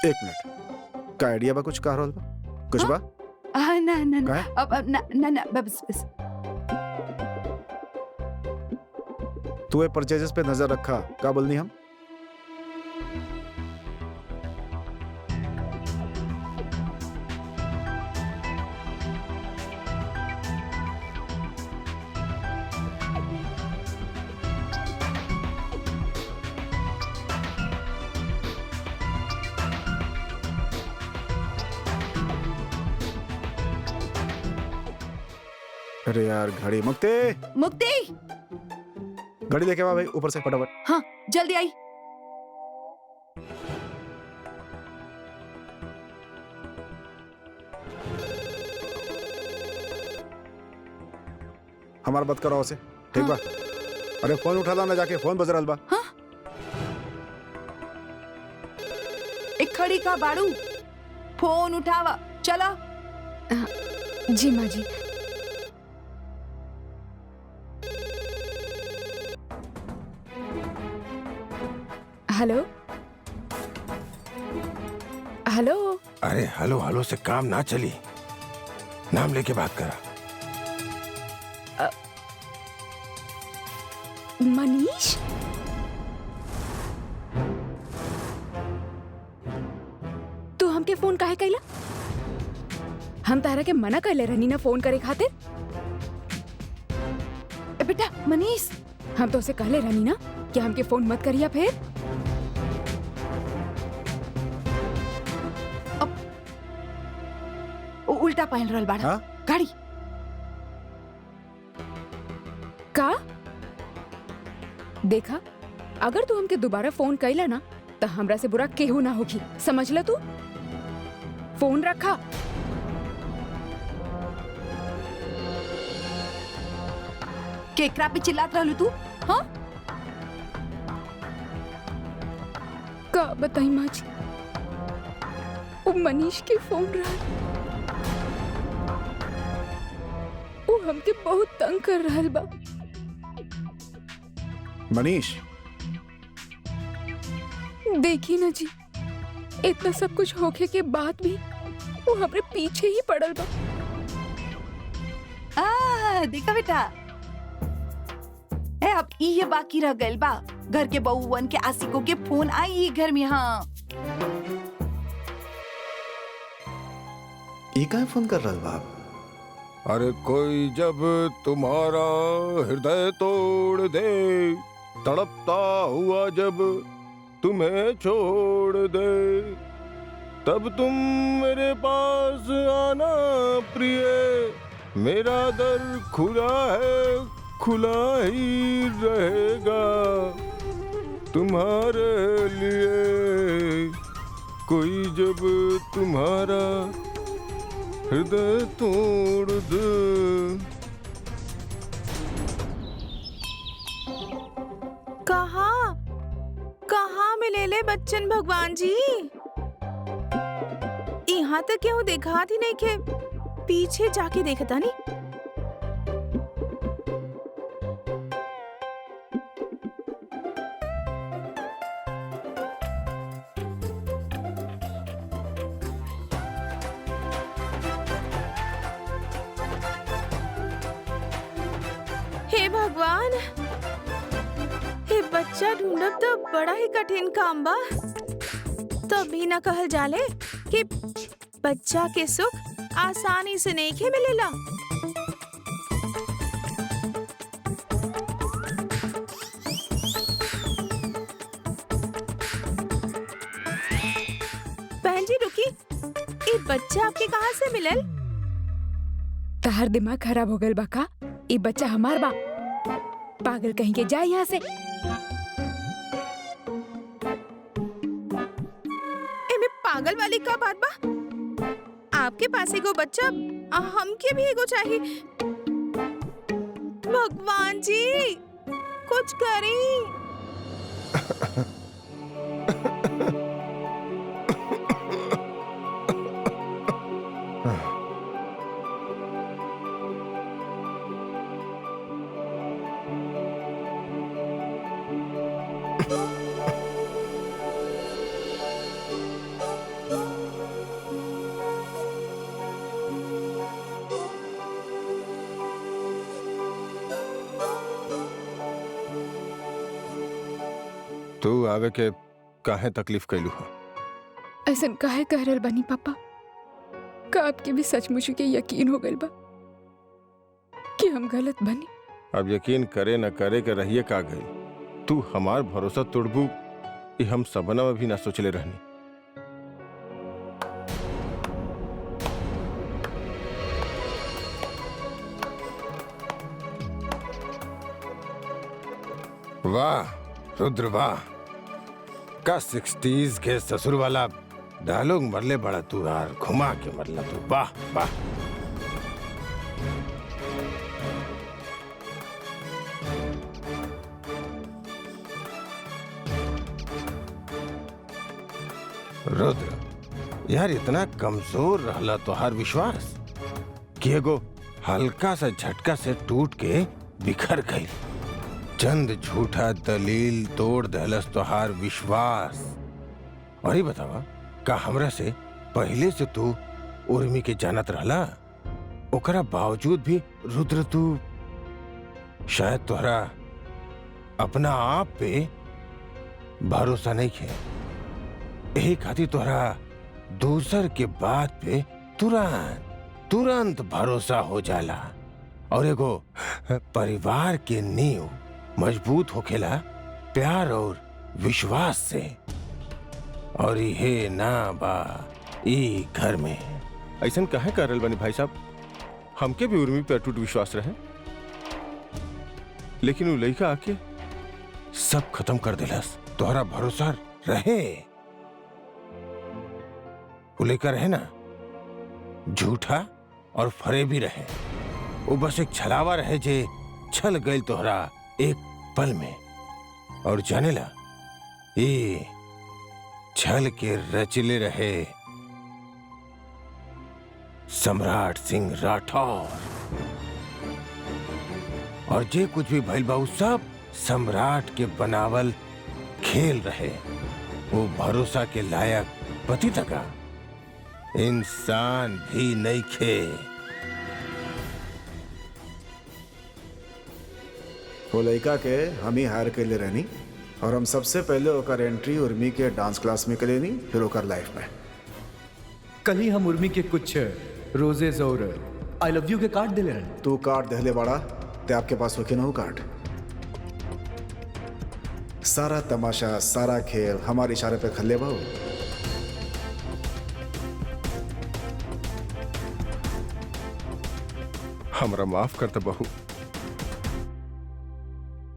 1 मिनट का आइडिया बा कुछ का रोल बा कुछ हाँ? बा? ना ना ना काय? अब ना ना ना बस बस। तू ये परचेजेस पे नजर रखा, का बोलनी हम? अरे यार घड़ी, मुक्ति मुक्ति, घड़ी लेके आ भाई ऊपर से फटाफट। हाँ जल्दी आई। हमारा बात करो उसे, ठीक बा? अरे फोन उठा ला ना, जाके फोन बज रहल बा। हाँ? एक खड़ी का बाड़ू, फोन उठावा चला। जी माँ जी। Hello hello. अरे हेलो हेलो से काम ना चली, नाम लेके बात करा। मनीष, तू हमके फोन काहे कैला? हम तारा के मना कैले रहनी ना फोन करे खातिर। बेटा मनीष, हम तो उसे कहले रहनी ना कि हमके फोन मत करिया फिर। उल्टा पहन रहल बाड़ा। हाँ? गाड़ी का देखा, अगर तू हमके दोबारा फोन कैला ना तो हमरा से बुरा केहू ना होगी, समझ ल तू। फोन रखा। केकरा पे चिल्लात रहलू तू? हाँ का बताई माँ जी, वो मनीष के फोन रहा, वो हमके बहुत तंग कर रहल बा। मनीष, देखी ना जी, इतना सब कुछ होके के बाद भी वो हमरे पीछे ही पड़ल बा। देखा बेटा, अब ये बाकी रह गइल बा, घर के बहुवन के आशिकों के फोन आई घर में। हाँ ये काहे फोन कर रहा बाप? अरे कोई जब तुम्हारा हृदय तोड़ दे, तड़पता हुआ जब तुम्हें छोड़ दे, तब तुम मेरे पास आना प्रिय, मेरा दर खुला है, खुला ही रहेगा तुम्हारे लिए। कोई जब तुम्हारा हृदय तोड़ दे। कहाँ मिले ले बच्चन भगवान जी? यहाँ तक क्यों देखा थी नहीं के पीछे जाके देखता नहीं। हे भगवान, हे बच्चा ढूंढब तो बड़ा ही कठिन काम बा। तभी न कहल जाले कि बच्चा के सुख आसानी से नहीं के मिलेला। बच्चा आपके कहाँ से मिलल? तहार दिमाग खराब हो गल बका। ई बच्चा हमार बा। पागल कहीं के जाए यहाँ से। एमे पागल वाली का बात बा? आपके पास एगो बच्चा, हमके भी एगो चाहिए। भगवान जी, कुछ करी। तू आवे के काहे तकलीफ कैलू हा? ऐसन काहे कह रहल बानी पापा? का आपके भी सचमुच के यकीन हो गइल बा कि हम गलत बनी? अब यकीन करे न करे के रहिए का गई। तू हमार भरोसा तोड़बू ये हम सपना में भी ना सोचले रहनी। वाह रुद्र वाह, का 60s के ससुर वाला डायलॉग मरले बड़ा तू यार, घुमा के मरला तू। वाह वाह। रुद्र यार, इतना कमजोर रहला तोहार विश्वास कि एगो हल्का सा झटका से टूट के बिखर गई। चंद झूठा दलील तोड़ दहलस तोहार विश्वास। और ही बतावा, का हमरा से पहले से तू उर्मी के जानत रहला? ओकरा बावजूद भी रुद्र तू शायद तोहरा अपना आप पे भरोसा नहीं है। यही खातिर तोहरा दूसर के बात पे तुरंत भरोसा हो जाला। और एगो परिवार के नींव मजबूत होखेला प्यार और विश्वास से। और ये ना बा ई घर में। ऐसा काहे कर रहल बानी भाई साहब? हमके भी उर्मी पे अटूट विश्वास रहे, लेकिन वो लड़का आके सब खत्म कर दिलस। तोहरा भरोसा रहे, वो लड़का रहे ना, झूठा और फरेबी रहे। वो बस एक छलावा रहे जे छल गई तोहरा एक पल में। और जानेला, ये छल के रचले रहे सम्राट सिंह राठौर। और जे कुछ भी भइल बा, सब सम्राट के बनावल खेल रहे। वो भरोसा के लायक पति तका इंसान भी नहीं खे। वो लड़का के हम ही हायर के लिए रहनी, और हम सबसे पहले ओकर एंट्री उर्मी के डांस क्लास में करेनी, फिर ओकर लाइफ में। कल ही हम उर्मी के कुछ रोजेज और आई लव यू के कार्ड दिले रहे। तू कार्ड दहले बड़ा ते आपके पास होके ना हो कार्ड। सारा तमाशा, सारा खेल हमारे इशारे पे खल्ले बाऊ। हमरा माफ करता बहू,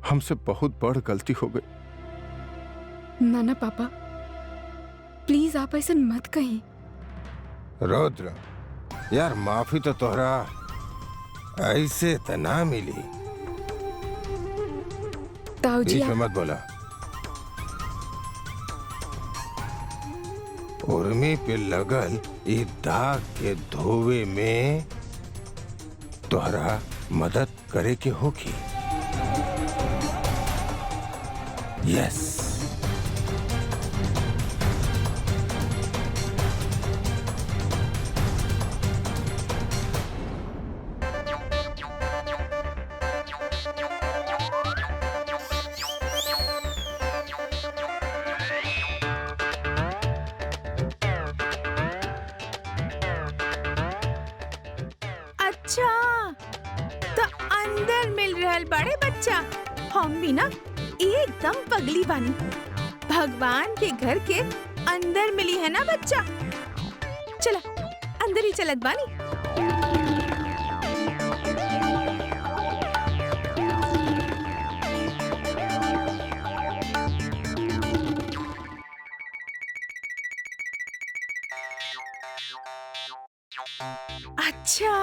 हमसे बहुत बड़ गलती हो गई। ना पापा, प्लीज आप ऐसा मत कहीं। रुद्र यार, माफी तो तोहरा ऐसे तो ना मिली। ताऊ जी बीच में मत बोला। उर्मी पे लगल ई दाग के धोवे में तोहरा मदद करे के होगी। यस। अच्छा, तो अंदर मिल रहल बड़े बच्चा। हम भी ना एकदम पगली बानी। भगवान के घर के अंदर मिली है ना बच्चा। चला अंदर ही चलत बानी। अच्छा,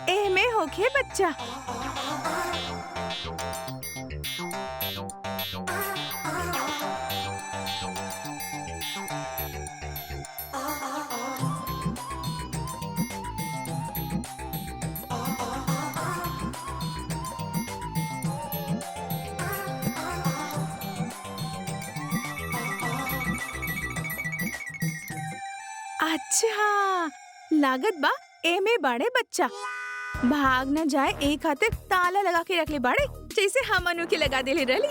एमे होके बच्चा। अच्छा, लागत बा एमे बाड़े बच्चा भाग न जाए एक खातिर ताला लगा के रख ले बाड़े, जैसे हम अनु के लगा देले रहली।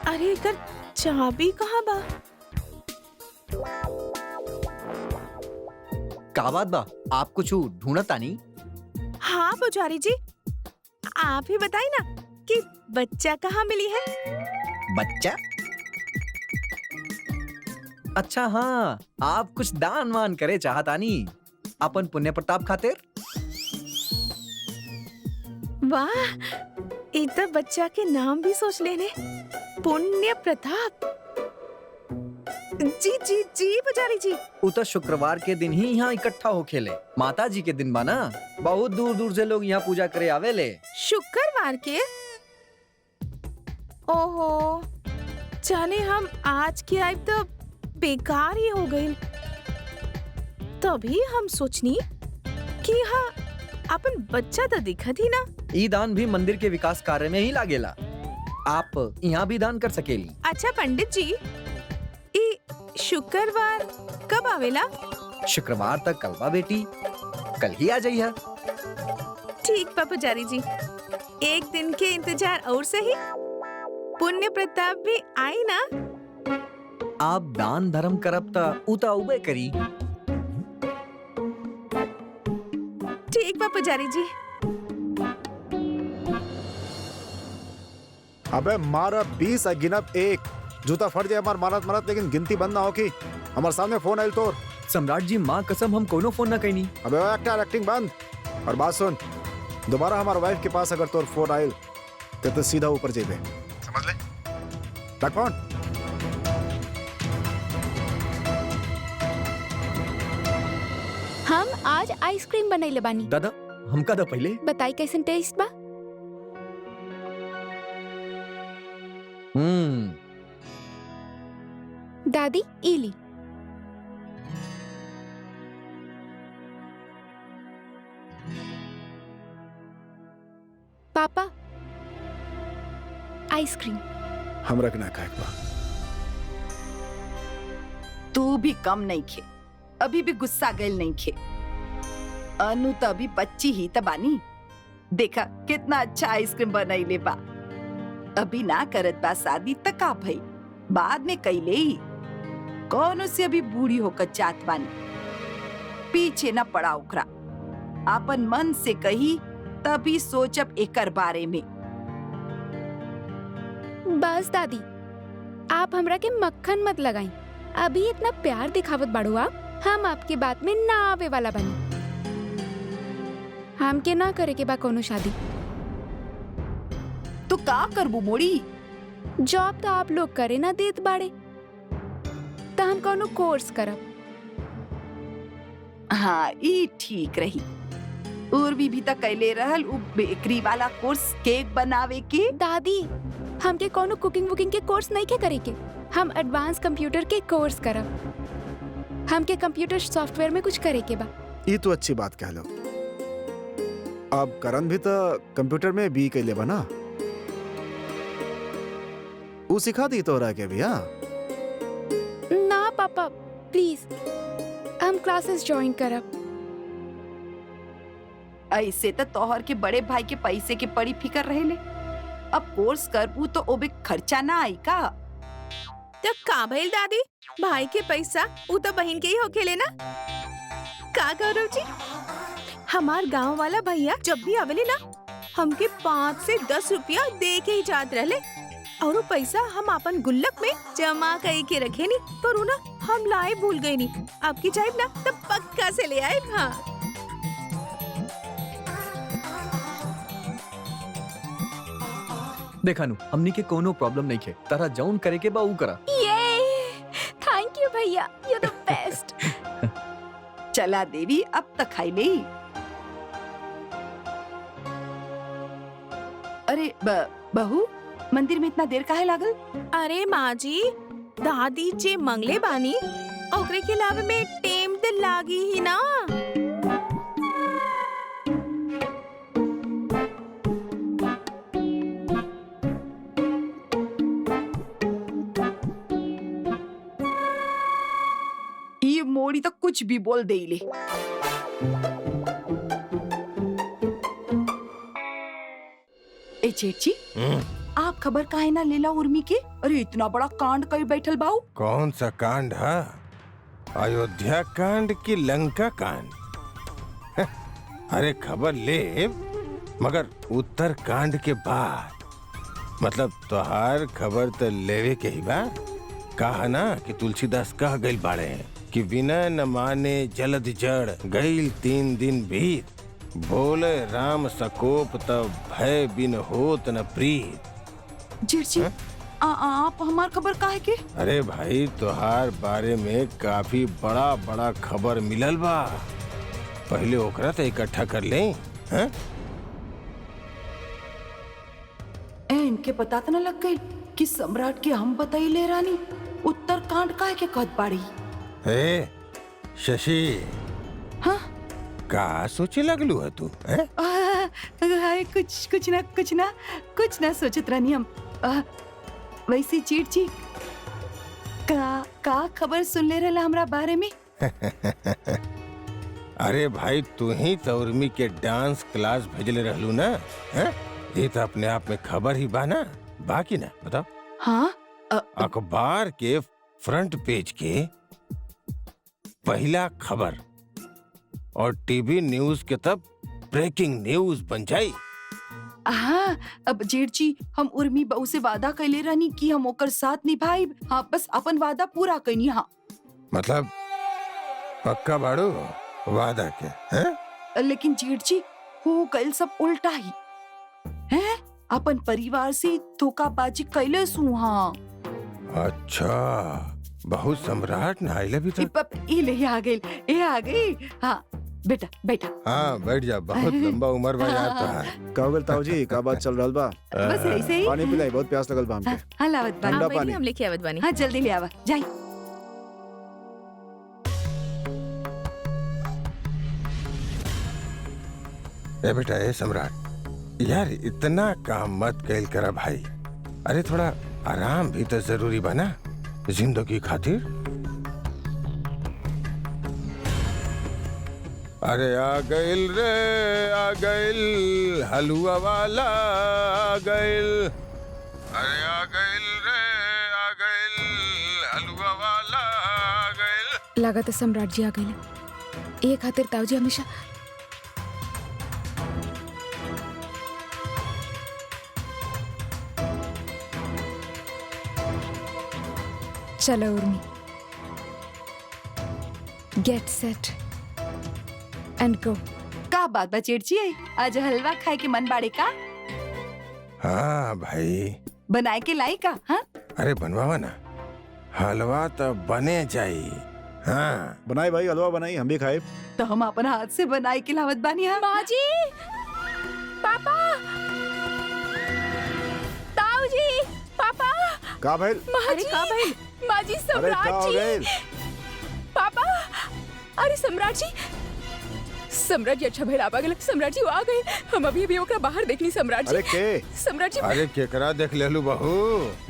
अरे एकर चाबी कहाँ बा? का बात बा? आप कुछ ढूंढतानी? हाँ पुजारी जी, आप ही बताई ना कि बच्चा कहाँ मिली है। बच्चा? अच्छा हाँ, आप कुछ दान वान करे चाहतानी अपन पुण्य प्रताप खातिर। वाह, एक तो बच्चा के नाम भी सोच लेने, पुण्य प्रताप। जी जी जी पुजारी जी। उ तो शुक्रवार के दिन ही यहाँ इकट्ठा हो खेले, माता जी के दिन बा ना, बहुत दूर दूर से लोग यहाँ पूजा करे आवेले। शुक्रवार के? ओहो, जाने हम आज के आए तो बेकार ही हो गई। तभी हम सोचनी कि हाँ अपन बच्चा तो दिखत ही ना। ई दान भी मंदिर के विकास कार्य में ही लागेला, आप यहाँ भी दान कर सकेली। अच्छा पंडित जी, ई शुक्रवार कब आवेला? शुक्रवार तक कल बा बेटी, कल ही आ जाइए। ठीक बा पुजारी जी, एक दिन के इंतजार और सही। पुण्य प्रताप भी आई ना। आप दान धर्म करब ता उ ता उबे करी। ठीक बा पुजारी जी। अबे मारा 20 गिनब 1, जूता फट जाए हमार मारत मारत, लेकिन गिनती बंद ना हो की हमार सामने फोन आयल तोर। सम्राट जी माँ कसम हम कोनो फोन ना कैनी। अबे एक्टिंग बंद। और बात सुन, दोबारा हमार वाइफ के पास अगर तोर फोन आयल तो सीधा ऊपर जेबे, समझ ले? रख फोन। हम आज आइसक्रीम बनैले बानी। दादा हमका दा पहले बताई कैसन टेस्ट बा? दादी इली। पापा आइसक्रीम। हम रखना खाए बा। तू भी कम नहीं खे, अभी भी गुस्सा गैल नहीं खे। अनु तो अभी बच्ची ही तबानी, देखा कितना अच्छा आइसक्रीम बनैले बा। अभी ना करत बा शादी तक का भई, बाद में कैले ही कौन से अभी बूढ़ी होकर जात बानी। पीछे न पड़ा ओकरा, अपन मन से कही तभी सोचब एकर बारे में। बस दादी, आप हमरा के मक्खन मत लगाई। अभी इतना प्यार दिखावत बाड़ू आप, हम आपकी बात में ना आवे वाला बनी। हमके ना करे के बा कोनो शादी। तो का करबू मोड़ी? जॉब तो आप लोग करे ना देत बाड़े, तो हम कोनो कोर्स करब। हाँ ई ठीक रही। उर्वी भी तो कैले रहल उ बेकरी वाला कोर्स, केक बनावे के। दादी हमके कोनो कुकिंग वुकिंग के कोर्स नहीं के करे के, हम एडवांस कंप्यूटर के कोर्स करब। हमके कंप्यूटर सॉफ्टवेयर में कुछ करे के बा। ये तो अच्छी बात कह लो। अब करण भी तो कंप्यूटर में बी कैले बना, वो सिखा दी तो रहा के भी। हाँ ना पापा प्लीज, हम क्लासेस ज्वाइन करब। ऐसे तो तोहर के बड़े भाई के पैसे के पड़ी फिकर रहेले, अब कोर्स करबू तो ओबे खर्चा ना आई का? तो का भइल दादी, भाई के पैसा उ तो बहन के ही होखेले ना। का गौरव जी, हमार गांव वाला भैया जब भी आवेले ना, हमके 5 से 10 रुपया दे के ही जात रहले। और वो पैसा हम अपन गुल्लक में जमा कई के रखे नी, पर वो ना हम लाए भूल गए नी। आपकी जाइब ना तब पक्का से ले आए। हाँ देखा नु हमनी के कोनो प्रॉब्लम नहीं खे, तारा जौन करे के बा ऊ करा। ये थैंक यू भैया, यू द बेस्ट। चला देवी अब तक खाई ले। अरे बहू, मंदिर में इतना देर काहे लागल? अरे माँ जी, दादी जे मंगले बानी ओकरे के अलावा में टेम तो लागी ही ना। ये मोड़ी तो कुछ भी बोल दे ले। ए चेची, आप खबर काहे ना लेला उर्मी के? अरे इतना बड़ा कांड कई बैठल बाऊ। कौन सा कांड है? अयोध्या कांड की लंका कांड? अरे खबर ले, मगर उत्तर कांड के बाद। मतलब तोहार खबर तो लेवे के ही बा। कहा ना कि तुलसीदास कह गइल बाड़े कि विनय न माने जलद जड़, गइल 3 दिन बीत, बोले राम सकोप तब भय बिन होत न प्रीत। जीजी, आप हमार खबर काहे के? अरे भाई, तोहार बारे में काफी बड़ा बड़ा खबर मिलल बा। पहले ओकरा तो इकट्ठा कर ले। हैं? इनके पता तो न लग गई कि सम्राट के हम बताई ले रानी उत्तर कांड काहे के कहत बाड़ी। ए शशि, हाँ? का सोचे लगलू है तू? हैं? कुछ ना सोचत रानी हम। वैसे चीट का खबर सुन ले रहा हमरा बारे में? अरे भाई, तू ही तो उर्मी के डांस क्लास भेजले रहलू ना? हैं? ये तो अपने आप में खबर ही बा ना? बाकी ना बताओ। हाँ? अखबार के फ्रंट पेज के पहला खबर और टीवी न्यूज के तब ब्रेकिंग न्यूज बन जाई। हाँ, अब जेठ जी, हम उर्मी बहू से वादा कैले रहनी कि हम ओकर साथ निभाइब। हाँ, बस अपन वादा पूरा करनी। हाँ मतलब पक्का बाड़ू वादा के? हैं? लेकिन जेठ जी, हो गइल सब उल्टा ही हैं। अपन परिवार से धोखाबाजी कैले सु। हाँ अच्छा, बहुत सम्राट न आइले भी तक। ये आ गई। हाँ बेटा बैठा। हाँ बैठ जा, बहुत लंबा उम्र बा यार तोहार। का होगल ताऊ जी, का बात चल रहल बा? बस ऐसे ही। पानी पिलाई, बहुत प्यास लगल बा हमके। हाँ लावत बानी। ठंडा पानी हम लेके आवत बानी। हाँ जल्दी ले आवा जाई। ए बेटा, ए सम्राट, यार इतना काम मत कैल करा भाई। अरे थोड़ा आराम भी तो जरूरी बना जिंदगी खातिर। अरे आ गइल रे, आ गइल हलुआ वाला, आ गइल। अरे आ गइल रे, आ गइल हलुआ वाला, आ गइल। लागत सम्राट जी आ गए। ये खातिर ताऊ जी हमेशा चलो उर्मी, गेट सेट एंड गो। का बात बा चेड़ची, आज हलवा खाए के मन बाड़े का? हाँ भाई, बनाए के लाई का? हाँ? अरे बनवावा ना, हलवा तो बने जाई। हाँ बनाई भाई, हलवा बनाई, हम भी खाए। तो हम अपन हाथ से बनाए के लावत बानी। हाँ माँ जी, पापा, ताऊ जी, पापा, का भाई? माँ जी, माँ जी, अरे का सम्राट हो जी, गए? पापा, अरे सम्राट जी, सम्राट जी अच्छा भैया आ गए। सम्राट जी वो आ गए। हम अभी ओकरा बाहर देखनी। सम्राट जी, अरे के? सम्राट जी, अरे केकरा देख लेलू बहू?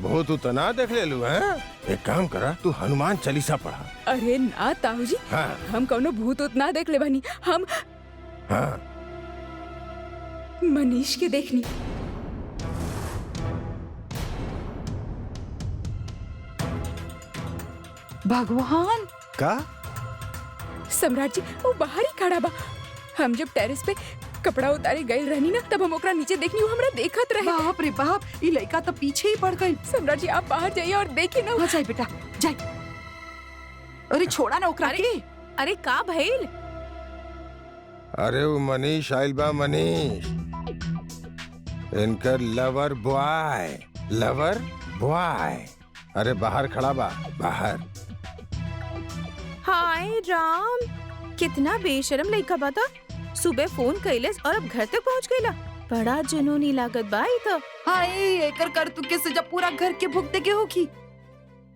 बहुत उतना देख लेलू हैं? एक काम करा, तू हनुमान चालीसा पढ़ा। अरे ना ताऊ जी, हाँ हम कौनो भूत उतना देख ले बानी। हम हाँ मनीष के देखनी। भगवान, का? सम्राट जी वो बाहर ही खड़ा बा। हम जब टेरेस पे कपड़ा उतारे गई रहनी ना तब हम ओकरा नीचे देखनी वो हमरा देखत रहे। बाप रे बाप, ये लड़का तो पीछे ही पड़ गई। सम्राट जी आप बाहर जाइए और देखिए ना। हाँ, जाए बेटा जाए। अरे छोड़ा ना ओकरा के। अरे का भइल? अरे वो मनीष आइल बा, मनीष इनकर लवर बॉय। अरे बाहर खड़ा बा, बाहर। हाय राम, कितना बेशरम लड़का बता। सुबह फोन कैलस और अब घर तक पहुंच गईला। बड़ा जुनूनी लागत बा ई तो। हाय, एकर कर तू के सजा पूरा घर के भुगते के होगी।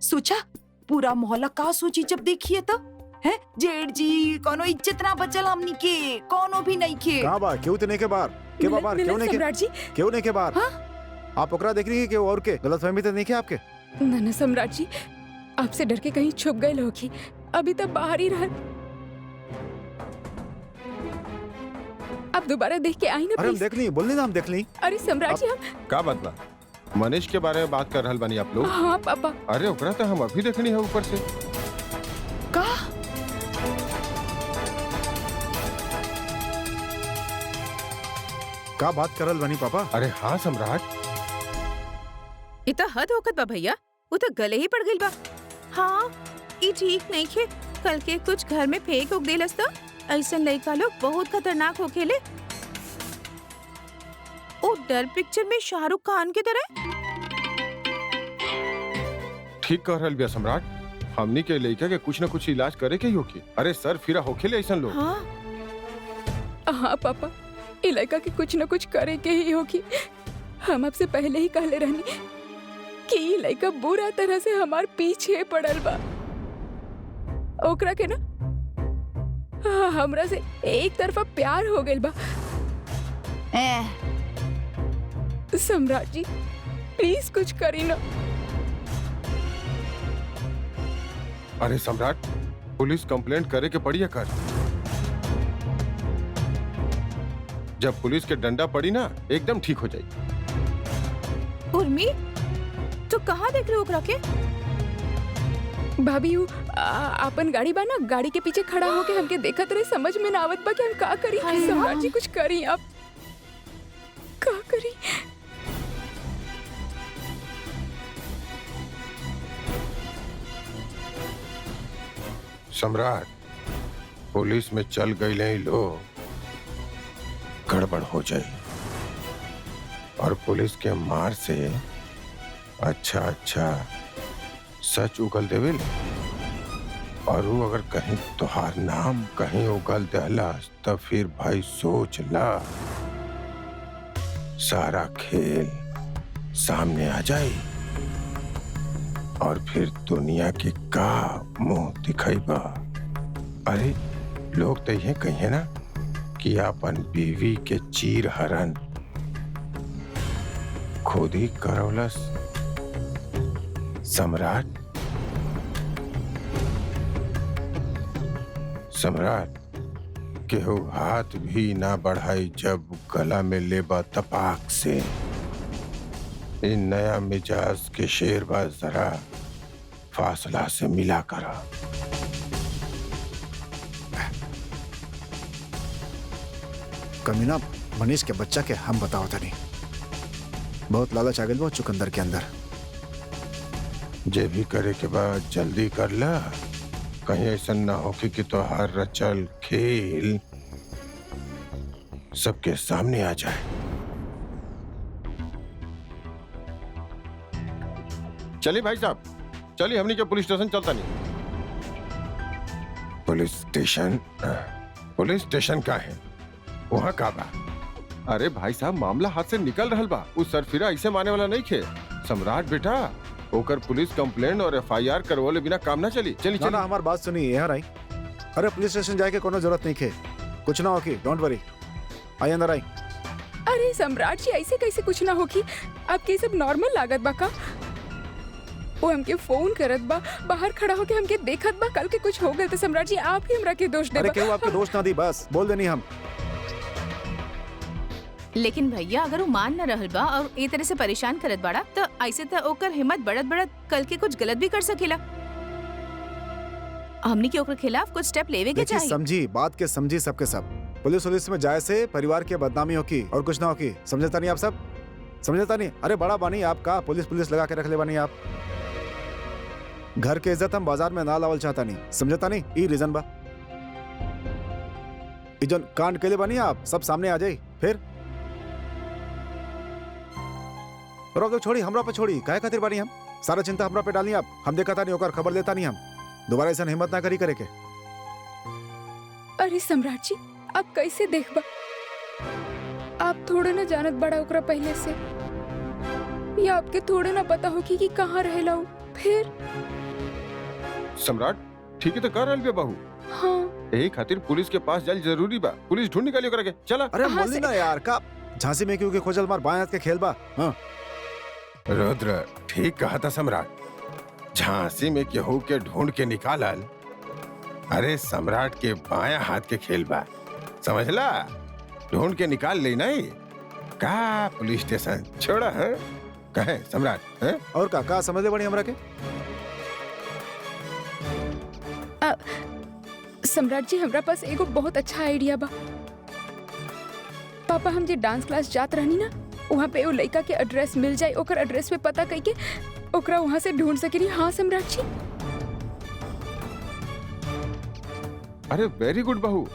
सोचा पूरा मोहल्ला का सोची जब देखिए तो है। जेठ जी कोनो इज्जत ना बचल हमनी के, कोनो भी नहीं के। कहां बा? क्यों तने के बाहर? के बाहर क्यों नहीं के? सम्राट जी क्यों नहीं के बाहर? हाँ? आप ओकरा देख रही है कि और के गलतफहमी तो नहीं के आपके? ना सम्राट जी, आपसे डर के कहीं छुप गए होगी। अभी तक बाहर ही रहा। आप दोबारा देख के आई ना। अरे हम देख ली, बोलनी ना हम देख ली। अरे सम्राट जी हम का बात बा? मनीष के बारे में बात कर रहल बानी आप लोग? हाँ पापा। अरे ओकरा तो हम अभी देखनी है ऊपर से। का का बात करल बनी पापा? अरे हाँ सम्राट, ई तो हद होकत बा भैया, वो तो गले ही पड़ गइल बा। हाँ, ई ठीक नहीं खे। कल के कुछ घर में फेंक उग देलस तो ऐसन लड़का लोग बहुत खतरनाक होखेले। ओ डर पिक्चर में शाहरुख खान की तरह। ठीक कह रहल बिया सम्राट। हमनी के लइका के कुछ न कुछ इलाज करे के ही होगी। अरे सर फिरा होखेले ऐसन लोग। हाँ हाँ पापा, ये लड़का के कुछ न कुछ करे के ही होगी। हम आपसे पहले ही कहले रहनी कि ये लड़का बुरा तरह से हमार पीछे पड़ल बा। ओकरा के ना हमरा से एक तरफा प्यार हो गइल बा। सम्राट जी प्लीज कुछ करी ना। अरे सम्राट, पुलिस कंप्लेंट करे के पड़ी है कर। जब पुलिस के डंडा पड़ी ना एकदम ठीक हो जाएगी। उर्मी, तो कहाँ देख रहे हो ओकरा के? भाभी वो अपन गाड़ी बा ना, गाड़ी के पीछे खड़ा होके हमके देखत रहे। समझ में ना आवत बा कि हम का करी। सम्राट जी कुछ करी, आप का करी? सम्राट, पुलिस में चल गए लोग, गड़बड़ हो जाए और पुलिस के मार से अच्छा सच उगल देविल। और वो अगर कहीं तुहार नाम कहीं उगल दहलास तो फिर भाई सोच ला, सारा खेल सामने आ जाए और फिर दुनिया की का मुंह दिखाईबा। अरे लोग तो ये कहे ना कि अपन बीवी के चीर हरण खुद ही करौलस। सम्राट केहू हाथ भी ना बढ़ाई जब गला में लेबा तपाक से। इन नया मिजाज के शेरबाज जरा फासला से मिला करा। कमीना मनीष के बच्चा के हम बताओ तनी, बहुत लालच आ गइल बा चुकंदर के अंदर। जे भी करे के बाद जल्दी कर ला, कहीं ऐसा ना हो कि तोहार रचल खेल सबके सामने आ जाए। चलिए भाई साहब, चलिए हमनी के पुलिस स्टेशन चलता नहीं। पुलिस स्टेशन का है? वहाँ का बा? अरे भाई साहब, मामला हाथ से निकल रहल बा। उस सरफिरा ऐसे माने वाला नहीं खे। सम्राट बेटा, ओकर पुलिस कंप्लेंट और FIR करवले बिना काम ना चली। चली ना हमारी बात सुनिए यहाँ आई। अरे पुलिस स्टेशन जाए के कोनो जरूरत नहीं खे, कुछ ना होगी, डोंट वरी। आई अंदर आई। अरे सम्राट जी ऐसे कैसे कुछ ना होगी? आपके सब नॉर्मल लागत बा का? वो हमके फोन करत बा, बाहर खड़ा होके हमके देखत बा। कल के कुछ हो गए तो सम्राट जी आप ही हमरा के दोष दे। अरे क्यों आपके दोस्त ना दी, बस बोल देनी हम। लेकिन भैया अगर वो मान न रहल बा और ए तरह से परेशान करत बाड़ा तो ऐसे तो ओकर हिम्मत बढ़त कल के कुछ गलत भी कर सकेला। हमनी के ओकर खिलाफ कुछ स्टेप लेवे के चाहिए। समझी बात के, समझी सबके सब। पुलिस वुलिस में जाए से परिवार की बदनामी होगी और कुछ ना होगी। समझता नहीं आप सब? समझता नहीं? अरे बड़ा बानी आपका, पुलिस पुलिस लगा के रख ले बानी आप। घर के इज्जत हम बाजार में ना लावल चाहता नहीं। समझता नहीं? ई रीजन बा। ई जन कांड के लिए बानी आप सब सामने आ जाए फिर। और अब तो छोड़ी, हमरा पे छोड़ी, काहे खातिर बानी हम? सारा चिंता हमरा पे डाली आप। हम देखा था नहीं होकर, खबर देता नहीं हम। दोबारा ऐसा हिम्मत ना करी करे के। अरे सम्राट जी, आप कैसे देखबा? आप थोड़ा ना जानत बड़ा ओकरा पहले से, या आपके थोड़े ना पता होगी कि कहाँ रहेला हूँ। फिर सम्राट ठीक है तो कर रहल बे बहू। हाँ, यही खातिर पुलिस के पास जाल जरूरी बा। पुलिस ढूंढ निकालियो करके चला। अरे हाँ, बोली ना यार का झांसी में क्यों के खोजल मार बाएं हाथ के खेल बा। हाँ रुद्र ठीक कहा था सम्राट। झांसी में केहू के ढूंढ के निकालल, अरे सम्राट के बाया हाथ के खेल बा, समझला? ढूंढ के निकाल ले नहीं का पुलिस स्टेशन छोड़ा है कहे सम्राट है? और का समझ ले बड़ी हमरा के? सम्राट जी, हमरा पास एगो बहुत अच्छा आइडिया बा। पापा हम जे डांस क्लास जात रहनी ना, वहाँ पे वो लड़का के एड्रेस मिल जाए, ओकर एड्रेस पे पता करके ओकरा वहाँ से ढूंढ सकेनी। हाँ सम्राट जी। अरे वेरी गुड बहू,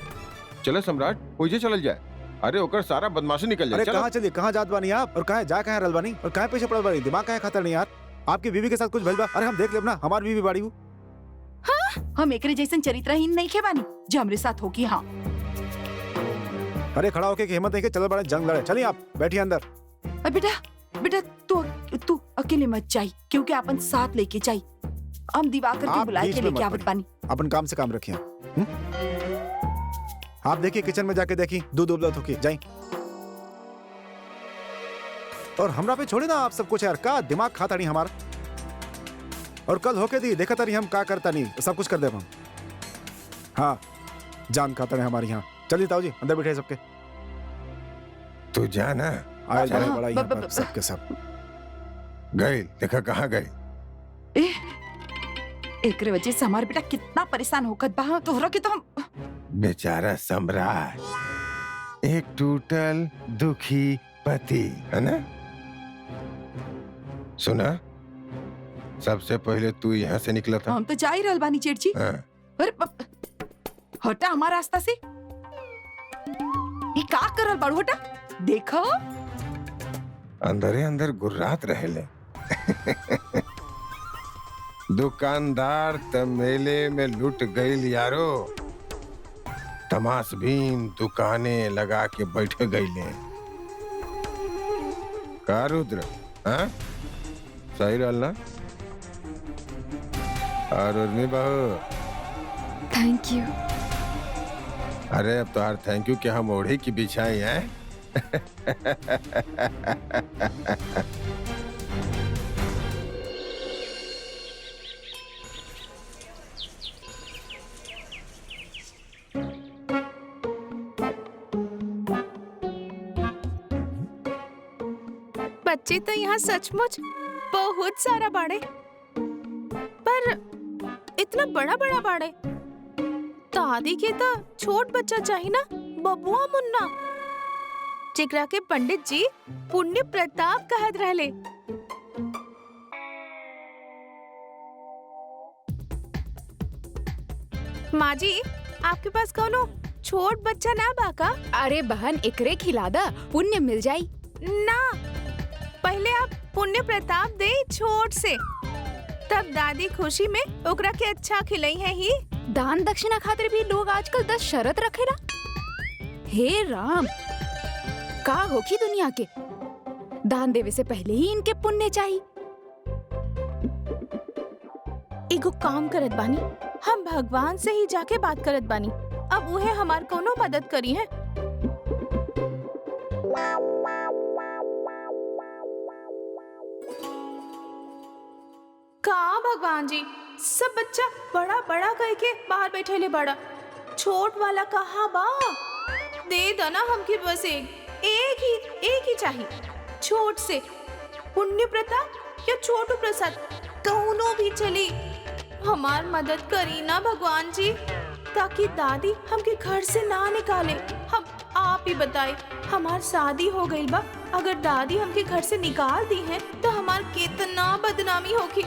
चलो सम्राट ओजे चलल जाए। अरे ओकर सारा बदमाशी निकल जाए। अरे चलो। कहाँ चलिए, कहाँ जात बानी आप? और कहाँ जा कहाँ रल बानी? और कहाँ पीछे पड़ल बानी? दिमाग कहाँ खातर नहीं यार? आपकी बीवी के साथ कुछ भइल बा? अरे हम देख लेब ना, हमारी बीवी बाड़ी हूँ। हम एकरे जैसन चरित्रहीन नहीं खेबानी जो हमरे साथ होगी। हाँ अरे खड़ा होके की हिम्मत नहीं के चलो बड़े जंग लड़े। चलिए आप बैठिए अंदर। बेटा बेटा तू अकेले मत जाई, क्योंकि अपन साथ लेके जाई। हम दिवाकर के आप बुलाए बीच के में लेके मत आवत बानी। अपन काम से काम रखिए। आप देखिए किचन में जाके देखिए दूध उबलत होके जाई। और हमरा पे छोड़े ना आप सब कुछ यार, का दिमाग खाता नहीं हमारा। और कल होके दी देखा तारी हम का करता नहीं, सब कुछ कर दे हम। हाँ जान खाता नहीं हमारी। यहाँ चलिए ताऊ जी अंदर बैठे सबके। तू जा ना। आए जाए हाँ, बड़ा यहाँ पर सबके सब। गए देखा कहाँ गए? एकरे वजह से हमारे बेटा कितना परेशान होकर बा। तोहरा के तो हम बेचारा सम्राट, एक टूटल दुखी पति है ना? सुना, सबसे पहले तू यहाँ से निकला था। हम तो जा ही रहल बानी जेठ जी। हाँ। अरे हटा हमारा रास्ता से। ये का करल बाड़ू? हटा देखो। अंदरे अंदर गुर्रात रहेले। दुकानदार त मेले में लुट गईल यारो। तमाशबीन दुकाने लगा के बैठे गईले। का रुद्र, हाँ सही रहल ना? और उर्मी बहू, थैंक यू। अरे अब तो यार थैंक यू कि हम ओढ़ी की बिछाई हैं। बच्चे तो यहाँ सचमुच बहुत सारा बाड़े, पर इतना बड़ा बड़ा बाड़े। दादी के तो छोट बच्चा चाहिए ना, बबुआ मुन्ना, जेकरा के पंडित जी पुण्य प्रताप कहत रहले। माँ जी, आपके पास कौनो छोट बच्चा ना बाका? अरे बहन, एकरे खिला दा, पुण्य मिल जाई। ना, पहले आप पुण्य प्रताप दे छोट से, तब दादी खुशी में ओकरा के अच्छा खिलाई है ही। दान दक्षिणा खातिर भी लोग आजकल 10 शरत रखेला। हे राम, का होखी दुनिया के? दान देवे से पहले ही इनके पुण्य चाहिए। एगो काम करत बानी, हम भगवान से ही जाके बात करत बानी। अब उहे हमार कोनो मदद करी है। का भगवान जी, सब बच्चा बड़ा बड़ा कह के बाहर बैठे ले बड़ा, छोट वाला कहाँ बा? दे दो ना हमके बस एक ही चाहिए। छोट से पुण्य प्रताप या छोटू प्रसाद कौनो भी चली, हमार मदद करी ना भगवान जी। ताकि दादी हमके घर से ना निकाले। हम आप ही बताए, हमार शादी हो गई बा, अगर दादी हमके घर से निकाल दी है तो हमार कितना बदनामी होगी।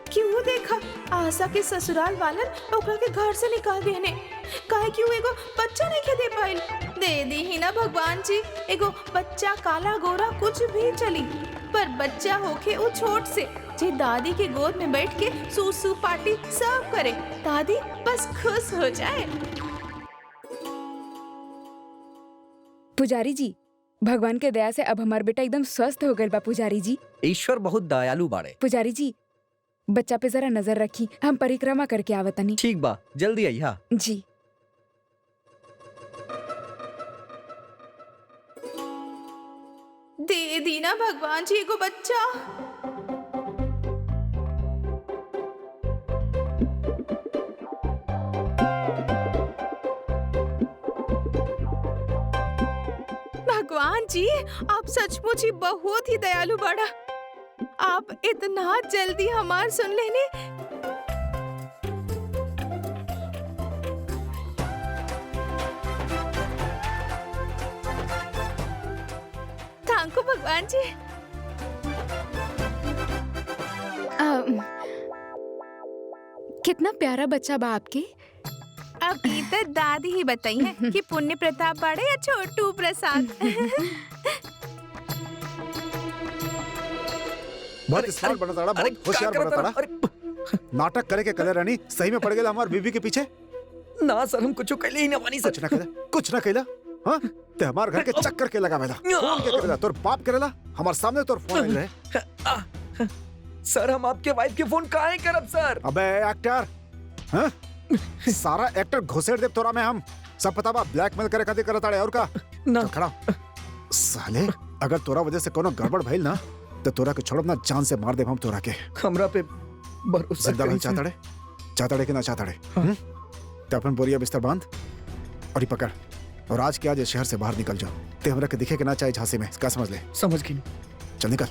क्यों देखा आशा के ससुराल वालन ओकरा के घर से निकाल देने, काहे क्यों एगो बच्चा नहीं के दे पाइल। दे दी ही ना भगवान जी, एगो बच्चा काला गोरा कुछ भी चली, पर बच्चा होके वो छोट से जे दादी के गोद में बैठ के सूसू पार्टी सब करे, दादी बस खुश हो जाए। पुजारी जी, भगवान के दया से अब हमार बेटा एकदम स्वस्थ हो गए बा। पुजारी जी, ईश्वर बहुत दयालु बाड़े। पुजारी जी, बच्चा पे जरा नजर रखी, हम परिक्रमा करके आवतनी। ठीक बा, जल्दी आइहा। जी। दे दी ना भगवान जी एगो बच्चा। भगवान जी, आप सचमुच ही बहुत ही दयालु बड़ा। आप इतना जल्दी हमार सुन लेने। थैंक यू भगवान जी। कितना प्यारा बच्चा बा आपके। अब तो दादी ही बताई है कि पुण्य प्रताप बड़े या छोटू प्रसाद। बहुत स्मार्ट बना ताड़ा, बहुत होशियार बना ताड़ा। नाटक करे के कले रानी सही में पड़ गया हमार बीबी के पीछे। ना सर, हम कुछ कहले ही ना बानी सर। कुछ ना कहला। हाँ ते हमार घर के चक्कर के लगावेला। फोन के करेला तोर बाप करेला, हमार सामने तोर फोन आइल रहे। सर, हम आपके वाइफ के फोन काहे करब सर? अबे एक्टर, हाँ सारा एक्टर घुसेड़ दे तोरा में हम सब पता बा। ब्लैकमेल करे खातिर करत आड़े और का ना खड़ा साले। अगर तोरा वजह से कोनो गड़बड़ भइल ना तो तोरा के छोड़ब ना, जान से मार देब हम तोरा के। हमरा पे भरोसा जिंदा रह चाहताड़े कि ना चाहताड़े। ते अपन बोरिया बिस्तर बांध और ही पकड़, और आज के आज इस शहर से बाहर निकल जाओ। ते हमरा के दिखे के ना चाहे झांसी में, क्या समझ ले? समझ गई। चल निकल।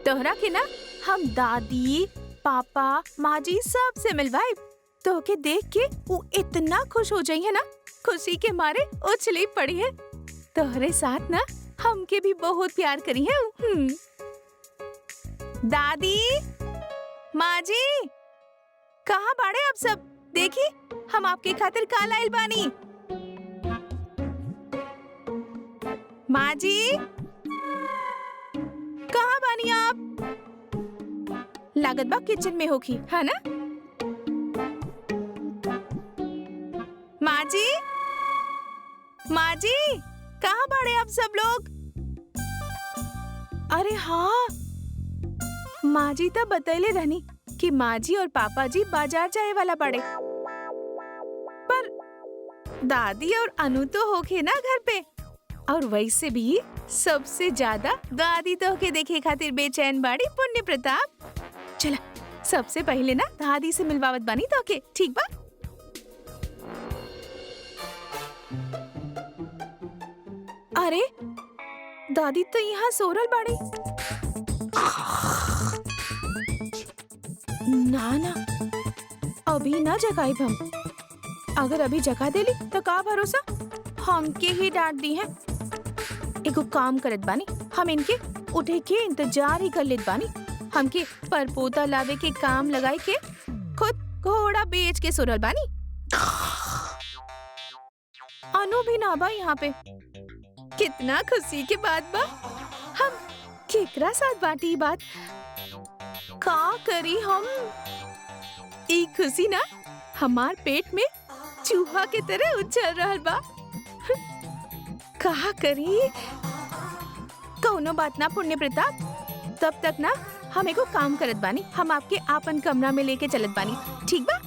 तोहरा के ना हम दादी पापा माँ जी सब से मिलवाए, तो के देख के वो इतना खुश हो जाई है ना, खुशी के मारे उछली पड़ी है। तोहरे साथ ना हमके भी बहुत प्यार करी है। दादी माँ जी कहाँ बाड़े आप सब? देखी हम आपके खातिर का लाइल बानी। माँ जी कहाँ बानी आप? लागत बा किचन में होगी, है ना? माँ जी, माँ जी कहाँ बाड़े आप सब लोग? अरे हाँ, माँ जी तब बतैले रहनी कि माँ जी और पापा जी बाजार जाए वाला पड़े, पर दादी और अनु तो होके ना घर पे। और वैसे भी सबसे ज्यादा दादी तो के देखे खातिर बेचैन बाड़ी पुण्य प्रताप। चला सबसे पहले ना दादी से मिलवावत बानी तो के, ठीक बा? अरे दादी तो यहाँ सोरल बाड़ी। ना ना अभी ना जगाई हम। अगर अभी जगा देली तो का भरोसा, हमके ही डांट दी है। एगो काम करत बानी, हम इनके उठे के इंतजार ही कर लेत बानी। हमके परपोता लावे के काम लगाई के खुद घोड़ा बेच के सुरल बानी। अनु भी ना बा यहाँ पे। कितना खुशी के बात बा। हम केकरा साथ बाटी बात का करी हम। ई खुशी ना हमार पेट में चूहा के तरह उछल रहल बा। कहा करी कौनो बात ना पुण्य प्रताप। तब तक ना हम एगो काम करत बानी, हम आपके आपन कमरा में लेके चलत बानी, ठीक बा?